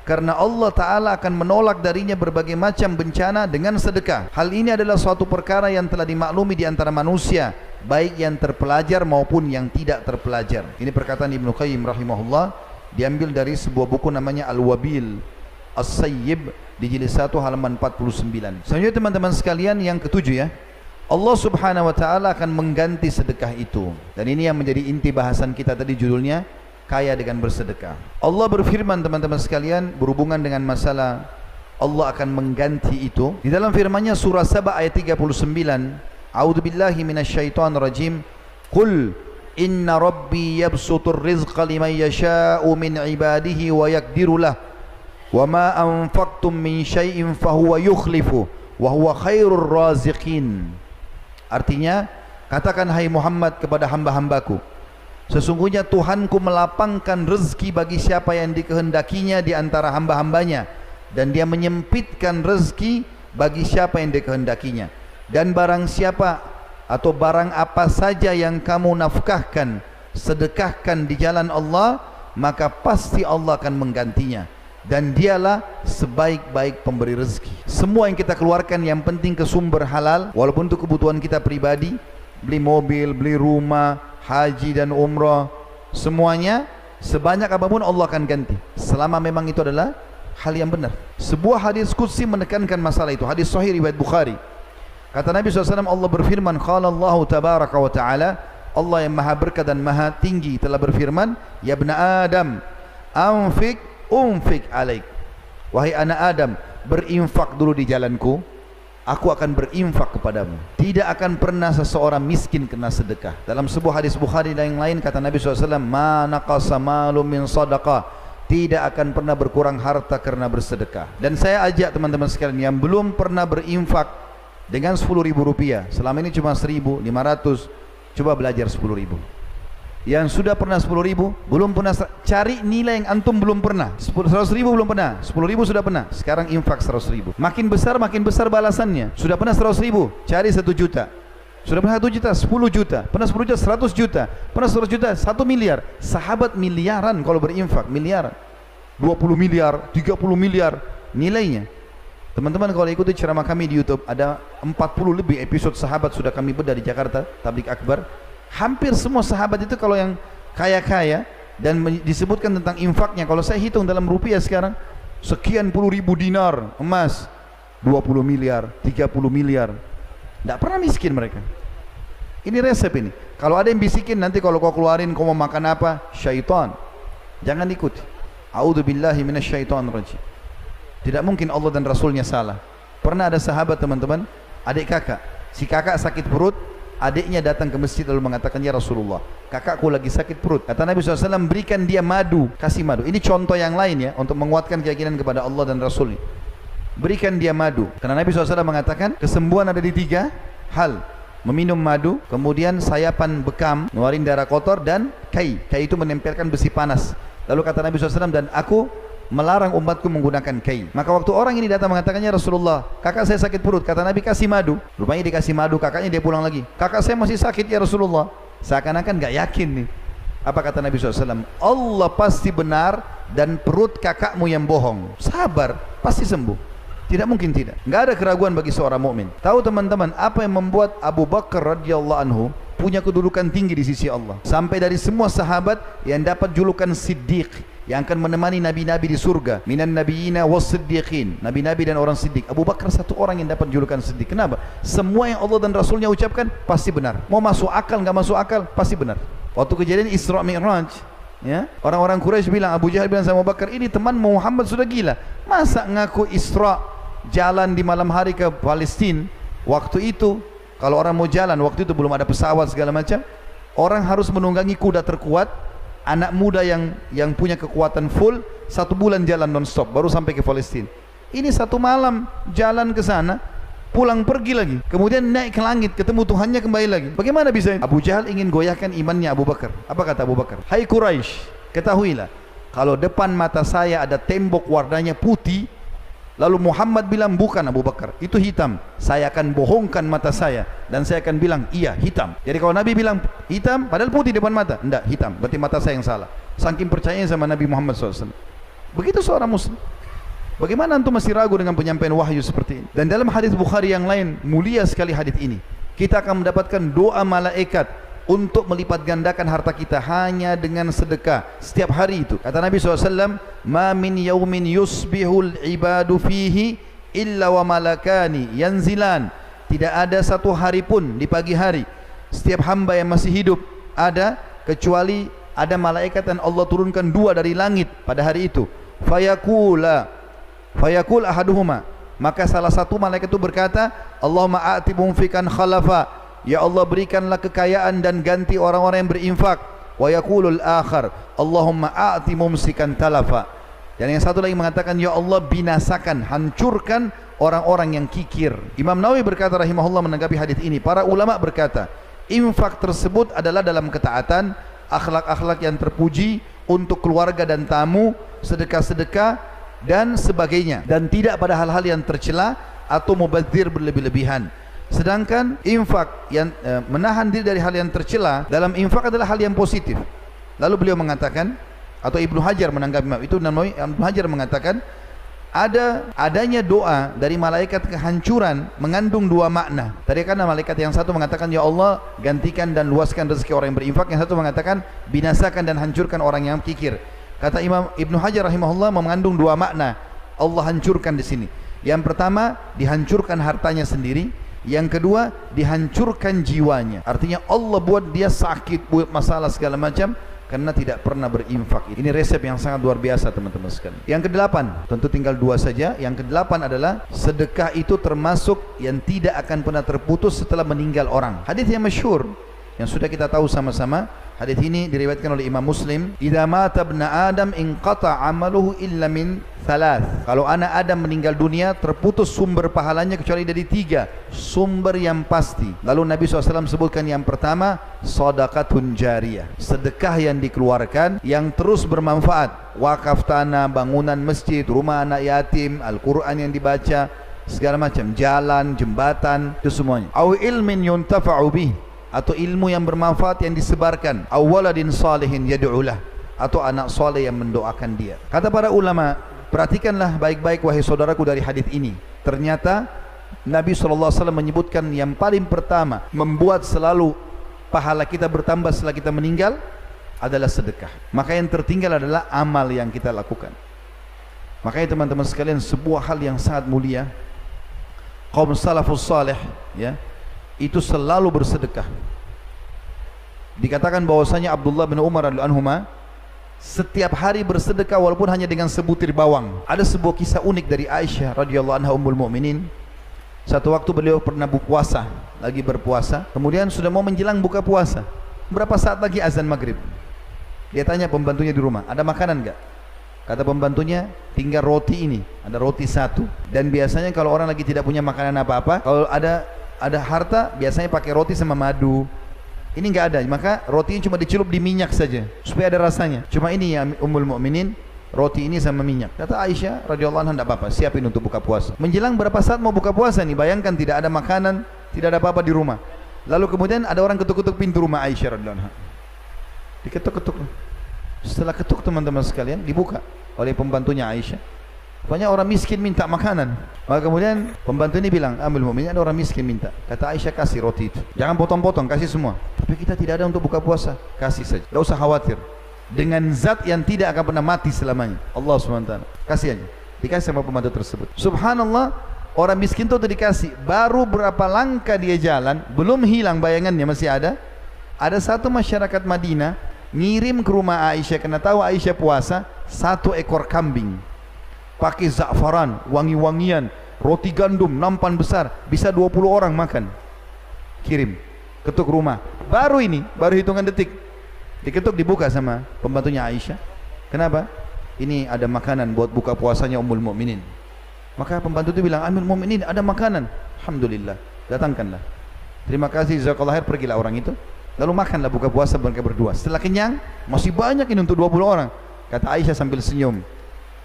Karena Allah Ta'ala akan menolak darinya berbagai macam bencana dengan sedekah. Hal ini adalah suatu perkara yang telah dimaklumi di antara manusia, baik yang terpelajar maupun yang tidak terpelajar. Ini perkataan Ibnu Qayyim rahimahullah, diambil dari sebuah buku namanya Al-Wabil As-Sayyib di jilid 1 halaman 49. Selanjutnya teman-teman sekalian, yang ketujuh ya, Allah Subhanahu wa Ta'ala akan mengganti sedekah itu. Dan ini yang menjadi inti bahasan kita tadi, judulnya kaya dengan bersedekah. Allah berfirman teman-teman sekalian berhubungan dengan masalah Allah akan mengganti itu. Di dalam firman-Nya surah Saba ayat 39, A'udzubillahi minasyaitonir rajim. Qul inna rabbi yabsutur rizqa liman yasha'u min ibadihi wa yaqdiru lah. Wa ma anfaqtum min syai'in fahuwa yukhlifu wa huwa khairur raziqin. Artinya, katakan hai Muhammad kepada hamba-hambaku, sesungguhnya Tuhanku melapangkan rezeki bagi siapa yang dikehendakinya di antara hamba-hambanya, dan dia menyempitkan rezeki bagi siapa yang dikehendakinya. Dan barang siapa atau barang apa saja yang kamu nafkahkan, sedekahkan di jalan Allah, maka pasti Allah akan menggantinya, dan dialah sebaik-baik pemberi rezeki. Semua yang kita keluarkan yang penting ke sumber halal, walaupun untuk kebutuhan kita pribadi, beli mobil, beli rumah, haji dan umrah, semuanya sebanyak apapun Allah akan ganti, selama memang itu adalah hal yang benar. Sebuah hadis qudsi menekankan masalah itu, hadis sahih riwayat Bukhari. Kata Nabi SAW, Allah berfirman, qala Allah tabaraka wa ta'ala, Allah yang maha berkah dan maha tinggi telah berfirman, ya ibna Adam, anfik unfik alaik. Wahai anak Adam, berinfak dulu di jalanku, aku akan berinfak kepadamu. Tidak akan pernah seseorang miskin kena sedekah. Dalam sebuah hadis Bukhari dan yang lain kata Nabi SAW, ma naqasa malum min sadaqah, tidak akan pernah berkurang harta karena bersedekah. Dan saya ajak teman-teman sekalian yang belum pernah berinfak dengan 10.000 rupiah, selama ini cuma 1.500, coba belajar 10.000. Yang sudah pernah 10.000, belum pernah, cari nilai yang antum belum pernah. 100.000 belum pernah, 10.000 sudah pernah, sekarang infak 100.000. Makin besar balasannya. Sudah pernah 100.000, cari 1 juta. Sudah pernah 1 juta, 10 juta. Pernah 10 juta, 100 juta. Pernah 100 juta, 1 miliar. Sahabat miliaran kalau berinfak, miliaran. 20 miliar, 30 miliar nilainya. Teman-teman kalau ikuti ceramah kami di YouTube, ada 40 lebih episode sahabat sudah kami bedah di Jakarta, Tablik Akbar. Hampir semua sahabat itu kalau yang kaya-kaya dan disebutkan tentang infaknya, kalau saya hitung dalam rupiah sekarang, sekian puluh ribu dinar emas, 20 miliar, 30 miliar. Tidak pernah miskin mereka. Ini resep ini. Kalau ada yang bisikin nanti kalau kau keluarin kau mau makan apa, syaitan, jangan ikuti. A'udzubillahi minasyaitonirrajim. Tidak mungkin Allah dan Rasulnya salah. Pernah ada sahabat teman-teman, adik kakak, si kakak sakit perut, adiknya datang ke masjid lalu mengatakan, ya Rasulullah, kakakku lagi sakit perut. Kata Nabi SAW, berikan dia madu, kasih madu. Ini contoh yang lain ya, untuk menguatkan keyakinan kepada Allah dan Rasulnya. Berikan dia madu. Karena Nabi SAW mengatakan, kesembuhan ada di 3 hal: meminum madu, kemudian sayapan bekam, ngeluarin darah kotor, dan kai. Kai itu menempelkan besi panas. Lalu kata Nabi SAW, dan aku melarang umatku menggunakan kai. Maka waktu orang ini datang mengatakannya, Rasulullah, kakak saya sakit perut. Kata Nabi, kasih madu. Rupanya dikasih madu, kakaknya dia pulang lagi. Kakak saya masih sakit ya Rasulullah. Seakan-akan gak yakin nih. Apa kata Nabi SAW? Allah pasti benar dan perut kakakmu yang bohong. Sabar, pasti sembuh. Tidak mungkin tidak. Nggak ada keraguan bagi seorang mukmin. Tahu teman-teman apa yang membuat Abu Bakar radhiyallahu anhu punya kedudukan tinggi di sisi Allah? Sampai dari semua sahabat yang dapat julukan Siddiq, yang akan menemani nabi-nabi di surga, minan nabiyina was siddiqin, nabi-nabi dan orang siddiq. Abu Bakar satu orang yang dapat julukan Siddiq. Kenapa? Semua yang Allah dan Rasulnya ucapkan pasti benar. Mau masuk akal nggak masuk akal pasti benar. Waktu kejadian Isra Mi'raj, ya, orang-orang Quraisy bilang, Abu Jahal bilang sama Abu Bakar, ini teman Muhammad sudah gila. Masa ngaku Isra jalan di malam hari ke Palestina? Waktu itu kalau orang mau jalan, waktu itu belum ada pesawat segala macam, orang harus menunggangi kuda terkuat, anak muda yang punya kekuatan full, 1 bulan jalan non-stop baru sampai ke Palestina. Ini 1 malam jalan ke sana, pulang pergi lagi, kemudian naik ke langit, ketemu Tuhannya, kembali lagi. Bagaimana bisa? Abu Jahal ingin goyahkan imannya Abu Bakar. Apa kata Abu Bakar? Hai Quraisy, ketahuilah, kalau depan mata saya ada tembok warnanya putih, lalu Muhammad bilang bukan Abu Bakar, itu hitam, saya akan bohongkan mata saya dan saya akan bilang iya hitam. Jadi kalau Nabi bilang hitam padahal putih depan mata, enggak, hitam, berarti mata saya yang salah. Saking percayanya sama Nabi Muhammad SAW. Begitu seorang muslim. Bagaimana antum masih ragu dengan penyampaian wahyu seperti ini? Dan dalam hadis Bukhari yang lain, mulia sekali hadis ini, kita akan mendapatkan doa malaikat untuk melipat gandakan harta kita hanya dengan sedekah setiap hari itu. Kata Nabi SAW, ma min yaumin yusbihul ibadu fihi illa wa malakani yanzilan. Tidak ada satu hari pun di pagi hari setiap hamba yang masih hidup ada, kecuali ada malaikat yang Allah turunkan 2 dari langit pada hari itu. Fayakul ahaduhuma, maka salah satu malaikat itu berkata, Allahumma a'ti mumfikan khalafa, ya Allah berikanlah kekayaan dan ganti orang-orang yang berinfak. Wa yaqulul akhar, Allahumma a'ti mumsikan talafa, dan yang satu lagi mengatakan, ya Allah binasakan, hancurkan orang-orang yang kikir. Imam Nawawi berkata rahimahullah menanggapi hadis ini, para ulama berkata, infak tersebut adalah dalam ketaatan, akhlak-akhlak yang terpuji untuk keluarga dan tamu, sedekah-sedekah dan sebagainya, dan tidak pada hal-hal yang tercela atau mubadzir berlebih-lebihan. Sedangkan infak yang menahan diri dari hal yang tercela, dalam infak adalah hal yang positif. Lalu beliau mengatakan, atau Ibnu Hajar menanggapi itu, Ibnu Hajar mengatakan adanya doa dari malaikat kehancuran mengandung 2 makna. Tadi kan malaikat yang satu mengatakan, ya Allah gantikan dan luaskan rezeki orang yang berinfak, yang satu mengatakan binasakan dan hancurkan orang yang kikir. Kata Imam Ibnu Hajar rahimahullah mengandung 2 makna. Allah hancurkan di sini. Yang pertama, dihancurkan hartanya sendiri. Yang kedua, dihancurkan jiwanya. Artinya Allah buat dia sakit, buat masalah segala macam karena tidak pernah berinfak. Ini resep yang sangat luar biasa teman-teman sekalian. Yang ke-8, tentu tinggal 2 saja. Yang ke-8 adalah sedekah itu termasuk yang tidak akan pernah terputus setelah meninggal orang. Hadis yang masyhur yang sudah kita tahu sama-sama. Hadis ini diriwayatkan oleh Imam Muslim, idza mata ibnu Adam inqata 'amaluhu illa min 3. Kalau anak Adam meninggal dunia, terputus sumber pahalanya kecuali dari 3 sumber yang pasti. Lalu Nabi SAW sebutkan yang pertama, shadaqatun jariyah, sedekah yang dikeluarkan yang terus bermanfaat, wakaf tanah, bangunan masjid, rumah anak yatim, Al-Quran yang dibaca, segala macam, jalan, jembatan, itu semuanya. Au ilmin yuntafa'u bih, atau ilmu yang bermanfaat yang disebarkan, awaladin salihin yad'ulah, atau anak soleh yang mendoakan dia. Kata para ulama, perhatikanlah baik-baik wahai saudaraku dari hadis ini. Ternyata Nabi SAW menyebutkan yang paling pertama membuat selalu pahala kita bertambah setelah kita meninggal adalah sedekah. Maka yang tertinggal adalah amal yang kita lakukan. Makanya teman-teman sekalian, sebuah hal yang sangat mulia, kaum salafus salih, ya, itu selalu bersedekah. Dikatakan bahwasanya Abdullah bin Umar radhiyallahu anhuma setiap hari bersedekah walaupun hanya dengan sebutir bawang. Ada sebuah kisah unik dari Aisyah radhiyallahu anha ummul mukminin. Satu waktu beliau pernah berpuasa, lagi berpuasa, kemudian sudah mau menjelang buka puasa. Berapa saat lagi azan maghrib. Dia tanya pembantunya di rumah, ada makanan enggak? Kata pembantunya, tinggal roti ini, ada roti 1. Dan biasanya kalau orang lagi tidak punya makanan apa-apa, kalau ada ada harta biasanya pakai roti sama madu. Ini nggak ada, maka rotinya cuma dicelup di minyak saja supaya ada rasanya. Cuma ini ya Ummul Mukminin, roti ini sama minyak. Kata Aisyah radhiyallahu anha, tidak apa-apa, siapin untuk buka puasa. Menjelang berapa saat mau buka puasa nih, bayangkan tidak ada makanan, tidak ada apa-apa di rumah. Lalu kemudian ada orang ketuk-ketuk pintu rumah Aisyah radhiyallahu anha. Diketuk-ketuk. Setelah ketuk teman-teman sekalian, dibuka oleh pembantunya Aisyah. Banyak orang miskin minta makanan. Maka kemudian pembantu ini bilang, Ummul Mukminin, ada orang miskin minta. Kata Aisyah, kasih roti itu. Jangan potong-potong, kasih semua. Tapi kita tidak ada untuk buka puasa. Kasih saja. Tidak usah khawatir. Dengan zat yang tidak akan pernah mati selamanya. Allah SWT. Kasih aja. Dikasih sama pembantu tersebut. Subhanallah, orang miskin itu dikasih. Baru berapa langkah dia jalan, belum hilang bayangannya, masih ada. Ada satu masyarakat Madinah ngirim ke rumah Aisyah, karena tahu Aisyah puasa, 1 ekor kambing. Pakai za'faran, wangi-wangian, roti gandum, nampan besar, bisa 20 orang makan. Kirim, ketuk rumah. Baru ini, baru hitungan detik. Diketuk, dibuka sama pembantunya Aisyah. Kenapa? Ini ada makanan buat buka puasanya Ummul Mukminin. Maka pembantu itu bilang, Ummul Mukminin, ada makanan. Alhamdulillah, datangkanlah. Terima kasih, jazakallahu khair, pergilah orang itu. Lalu makanlah buka puasa mereka berdua. Setelah kenyang, masih banyak ini untuk 20 orang. Kata Aisyah sambil senyum,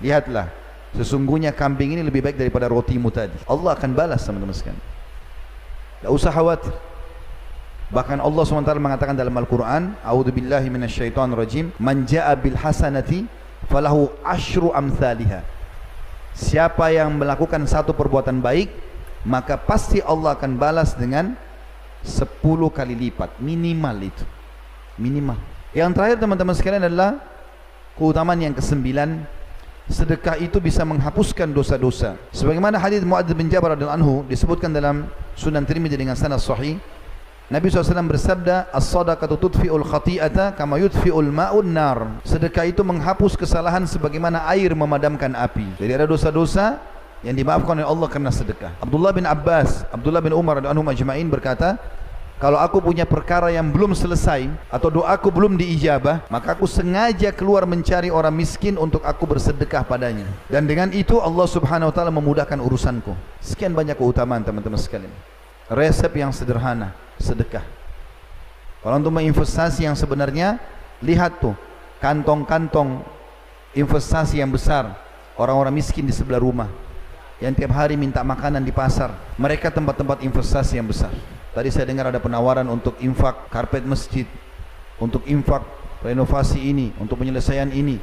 lihatlah, sesungguhnya kambing ini lebih baik daripada rotimu tadi. Allah akan balas teman-teman sekalian. Tidak usah khawatir. Bahkan Allah SWT mengatakan dalam Al-Quran, A'udzubillahi minasyaitonirrajim, Man ja'a bil hasanati falahu asyru amthaliha. Siapa yang melakukan satu perbuatan baik, maka pasti Allah akan balas dengan 10 kali lipat. Minimal itu. Minimal. Yang terakhir teman-teman sekalian adalah keutamaan yang ke-9. Sedekah itu bisa menghapuskan dosa-dosa. Sebagaimana hadis Muadz bin Jabal radhiyallahu anhu disebutkan dalam Sunan Tirmidzi dengan sanad sahih. Nabi SAW bersabda, As-sadaqatu tudfi'ul khati'ata kama yudfi'ul ma'un nar. Sedekah itu menghapus kesalahan sebagaimana air memadamkan api. Jadi ada dosa-dosa yang dimaafkan oleh Allah karena sedekah. Abdullah bin Abbas, Abdullah bin Umar radhiyallahu anhu majma'in berkata, kalau aku punya perkara yang belum selesai atau doaku belum diijabah, maka aku sengaja keluar mencari orang miskin untuk aku bersedekah padanya. Dan dengan itu Allah Subhanahu wa taala memudahkan urusanku. Sekian banyak keutamaan teman-teman sekalian. Resep yang sederhana, sedekah. Kalau untuk investasi yang sebenarnya, lihat tuh kantong-kantong investasi yang besar orang-orang miskin di sebelah rumah yang tiap hari minta makanan di pasar. Mereka tempat-tempat investasi yang besar. Tadi saya dengar ada penawaran untuk infak karpet masjid, untuk infak renovasi ini, untuk penyelesaian ini.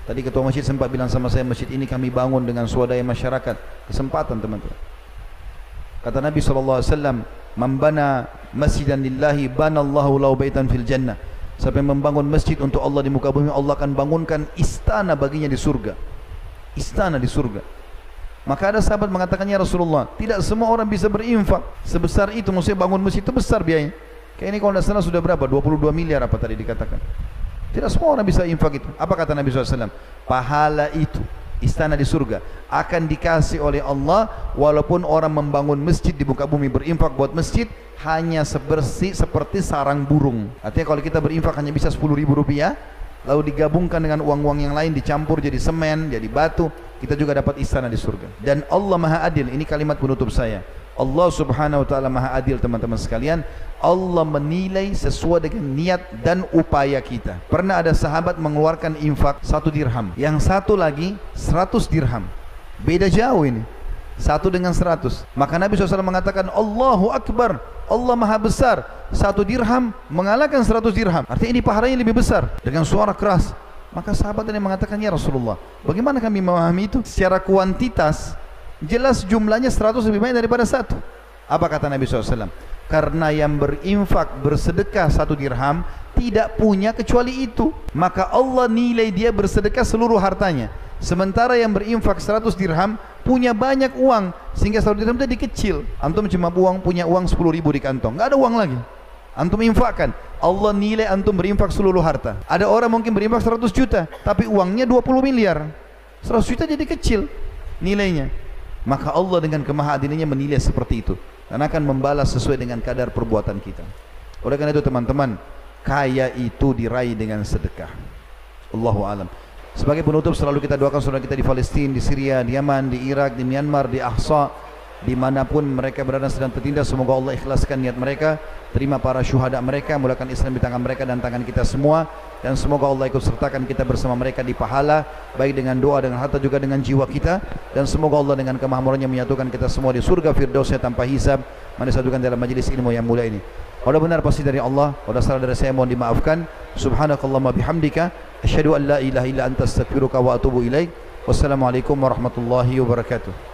Tadi ketua masjid sempat bilang sama saya, masjid ini kami bangun dengan swadaya masyarakat. Kesempatan teman-teman. Kata Nabi SAW, Man bana masjidan lillahi banallahu lahu baitan fil jannah. Siapa yang membangun masjid untuk Allah di muka bumi, Allah akan bangunkan istana baginya di surga. Istana di surga. Maka ada sahabat mengatakan, ya Rasulullah, tidak semua orang bisa berinfak sebesar itu. Maksudnya bangun masjid itu besar biayanya. Kayak ini kalau tidak salah sudah berapa? 22 miliar apa tadi dikatakan. Tidak semua orang bisa infak itu. Apa kata Nabi SAW? Pahala itu, istana di surga, akan dikasih oleh Allah walaupun orang membangun masjid di muka bumi, berinfak buat masjid hanya seperti sarang burung. Artinya kalau kita berinfak hanya bisa 10.000 rupiah, lalu digabungkan dengan uang-uang yang lain, dicampur jadi semen, jadi batu, kita juga dapat istana di surga. Dan Allah Maha Adil. Ini kalimat penutup saya. Allah Subhanahu wa taala Maha Adil teman-teman sekalian. Allah menilai sesuai dengan niat dan upaya kita. Pernah ada sahabat mengeluarkan infak 1 dirham, yang satu lagi 100 dirham. Beda jauh ini. 1 dengan 100. Maka Nabi SAW mengatakan, Allahu Akbar, Allah Maha Besar. 1 dirham mengalahkan 100 dirham. Artinya ini pahalanya lebih besar. Dengan suara keras. Maka sahabat ini mengatakan, ya Rasulullah, bagaimana kami memahami itu? Secara kuantitas, jelas jumlahnya 100 lebih banyak daripada 1. Apa kata Nabi SAW? Karena yang berinfak, bersedekah 1 dirham, tidak punya kecuali itu. Maka Allah nilai dia bersedekah seluruh hartanya. Sementara yang berinfak 100 dirham, punya banyak uang, sehingga 1 dirham itu kecil. Antum cuma punya uang 10.000 di kantong, nggak ada uang lagi. Antum infakkan, Allah nilai antum berinfak seluruh harta. Ada orang mungkin berinfak 100 juta, tapi uangnya 20 miliar. 100 juta jadi kecil nilainya. Maka Allah dengan kemahadilannya menilai seperti itu, dan akan membalas sesuai dengan kadar perbuatan kita. Oleh karena itu teman-teman, kaya itu diraih dengan sedekah. Allahu a'lam. Sebagai penutup, selalu kita doakan saudara kita di Palestina, di Syria, di Yaman, di Irak, di Myanmar, di Ahsa, dimanapun mereka berada sedang tertindas. Semoga Allah ikhlaskan niat mereka, terima para syuhada mereka, mulakan Islam di tangan mereka dan tangan kita semua, dan semoga Allah ikut sertakan kita bersama mereka di pahala, baik dengan doa, dengan harta, juga dengan jiwa kita. Dan semoga Allah dengan kemahamurannya menyatukan kita semua di surga firdausnya tanpa hisab, disatukan dalam majlis ilmu yang mulia ini. Kalau benar pasti dari Allah, kalau salah dari saya mohon dimaafkan. Subhanakallahumma bihamdika, asyhadu an la ilaha illa anta, astaghfiruka wa atubu ilaik. Wassalamualaikum warahmatullahi wabarakatuh.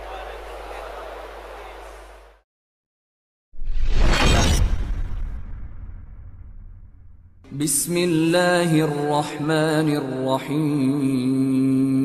Bismillahirrahmanirrahim.